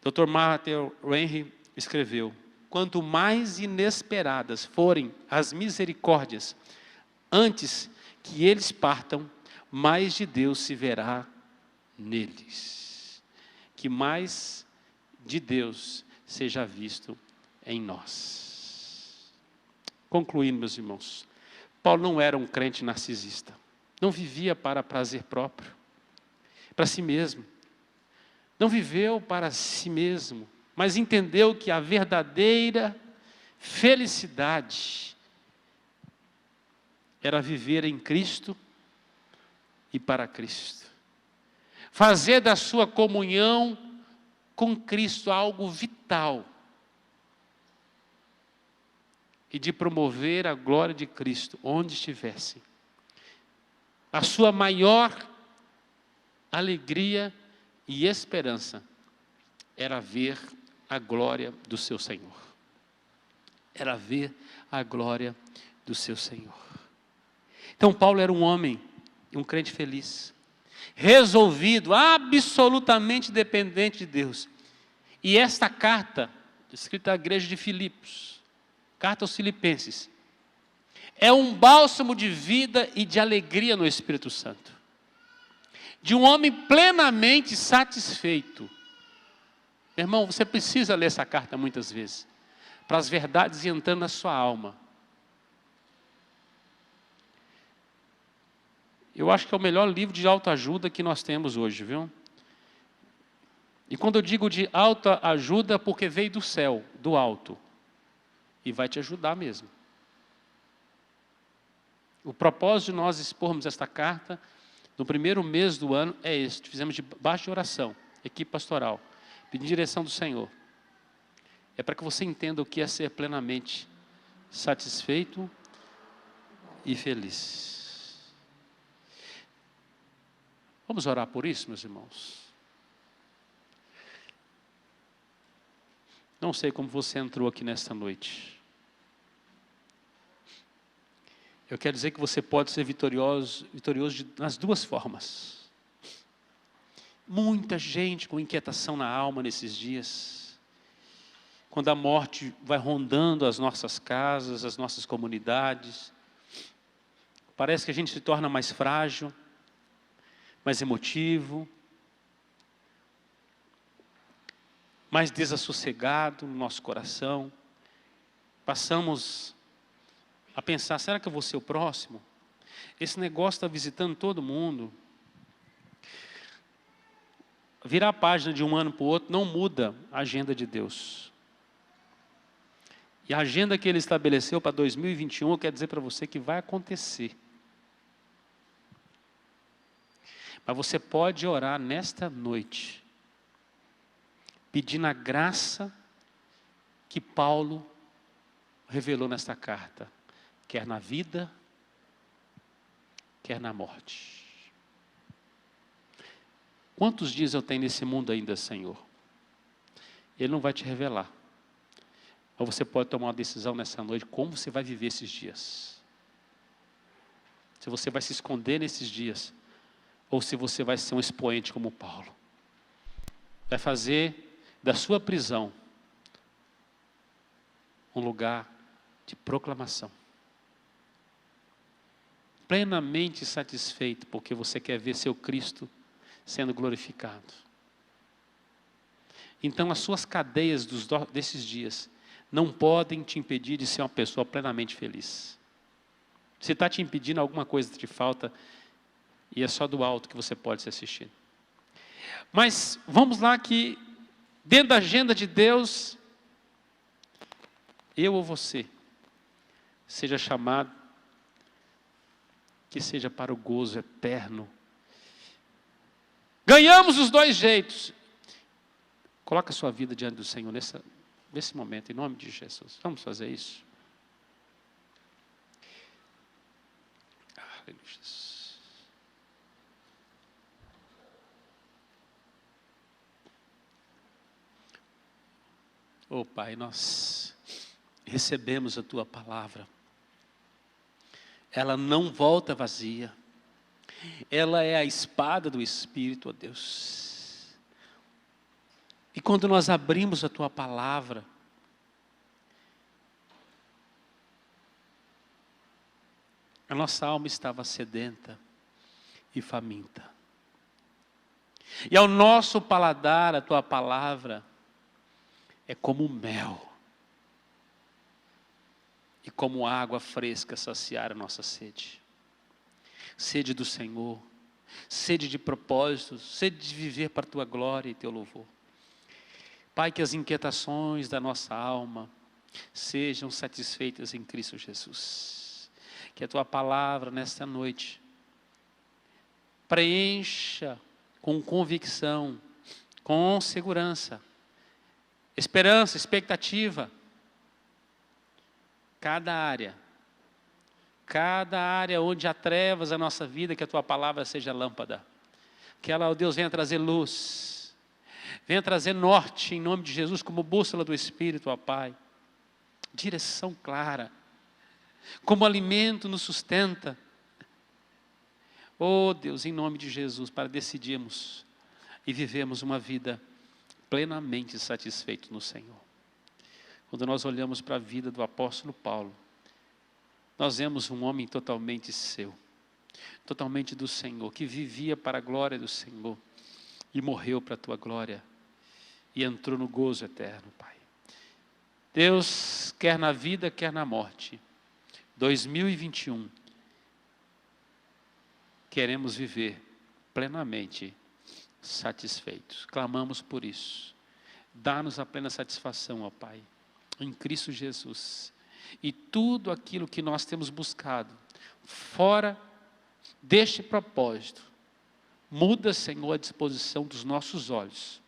S1: Dr. Martin Henry escreveu, quanto mais inesperadas forem as misericórdias, antes que eles partam, mais de Deus se verá neles. Que mais de Deus seja visto em nós. Concluindo, meus irmãos, Paulo não era um crente narcisista. Não vivia para prazer próprio, para si mesmo. Não viveu para si mesmo, mas entendeu que a verdadeira felicidade era viver em Cristo e para Cristo. Fazer da sua comunhão com Cristo algo vital. E de promover a glória de Cristo onde estivessem. A sua maior alegria e esperança era ver a glória do seu Senhor. Era ver a glória do seu Senhor. Então Paulo era um homem, um crente feliz, resolvido, absolutamente dependente de Deus. E esta carta, escrita à igreja de Filipos, carta aos Filipenses, é um bálsamo de vida e de alegria no Espírito Santo. De um homem plenamente satisfeito. Meu irmão, você precisa ler essa carta muitas vezes, para as verdades entrando na sua alma. Eu acho que é o melhor livro de autoajuda que nós temos hoje, viu? E quando eu digo de autoajuda, porque veio do céu, do alto. E vai te ajudar mesmo. O propósito de nós expormos esta carta no primeiro mês do ano é este. Fizemos debaixo de oração, equipe pastoral, pedindo direção do Senhor. É para que você entenda o que é ser plenamente satisfeito e feliz. Vamos orar por isso, meus irmãos? Não sei como você entrou aqui nesta noite. Eu quero dizer que você pode ser vitorioso nas duas formas. Muita gente com inquietação na alma nesses dias. Quando a morte vai rondando as nossas casas, as nossas comunidades. Parece que a gente se torna mais frágil, mais emotivo, mais desassossegado no nosso coração. passamos a pensar, será que eu vou ser o próximo? Esse negócio está visitando todo mundo. Virar a página de um ano para o outro não muda a agenda de Deus. E a agenda que Ele estabeleceu para 2021, eu quero dizer para você que vai acontecer. Mas você pode orar nesta noite, pedindo a graça que Paulo revelou nesta carta, quer na vida, quer na morte. Quantos dias eu tenho nesse mundo ainda, Senhor? Ele não vai te revelar. Mas você pode tomar uma decisão nessa noite, como você vai viver esses dias. Se você vai se esconder nesses dias, ou se você vai ser um expoente como Paulo. Vai fazer da sua prisão um lugar de proclamação. Plenamente satisfeito, porque você quer ver seu Cristo sendo glorificado. Então as suas cadeias desses dias não podem te impedir de ser uma pessoa plenamente feliz. Se está te impedindo, alguma coisa te falta, e é só do alto que você pode se assistir. Mas vamos lá que, dentro da agenda de Deus, eu ou você, seja chamado, que seja para o gozo eterno. Ganhamos os dois jeitos. Coloca a sua vida diante do Senhor nesse momento, em nome de Jesus. Vamos fazer isso? Aleluia, Jesus. Oh Pai, nós recebemos a Tua palavra. Ela não volta vazia. Ela é a espada do Espírito, ó Deus. E quando nós abrimos a Tua palavra, a nossa alma estava sedenta e faminta. E ao nosso paladar, a Tua palavra é como mel. E como água fresca saciar a nossa sede. Sede do Senhor, sede de propósitos, sede de viver para a Tua glória e Teu louvor. Pai, que as inquietações da nossa alma sejam satisfeitas em Cristo Jesus. Que a Tua palavra nesta noite preencha com convicção, com segurança, esperança, expectativa, cada área onde há trevas na nossa vida, que a Tua palavra seja lâmpada. Que ela, ó Deus, venha trazer luz, venha trazer norte, em nome de Jesus, como bússola do Espírito, ó Pai. Direção clara, como alimento nos sustenta. Ó Deus, em nome de Jesus, para decidirmos e vivemos uma vida plenamente satisfeito no Senhor. Quando nós olhamos para a vida do apóstolo Paulo, nós vemos um homem totalmente seu, totalmente do Senhor, que vivia para a glória do Senhor e morreu para a Tua glória e entrou no gozo eterno, Pai. Deus, quer na vida, quer na morte, 2021, queremos viver plenamente satisfeitos. Clamamos por isso. Dá-nos a plena satisfação, ó Pai, em Cristo Jesus. E tudo aquilo que nós temos buscado, fora deste propósito, muda, Senhor, a disposição dos nossos olhos,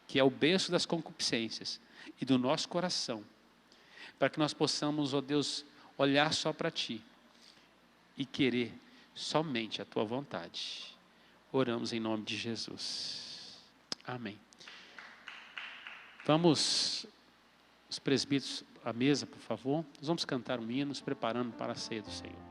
S1: que é o berço das concupiscências, e do nosso coração, para que nós possamos, ó Deus, olhar só para Ti e querer somente a Tua vontade. Oramos em nome de Jesus. Amém. Vamos, os presbíteros, à mesa, por favor. Nós vamos cantar um hino, nos preparando para a ceia do Senhor.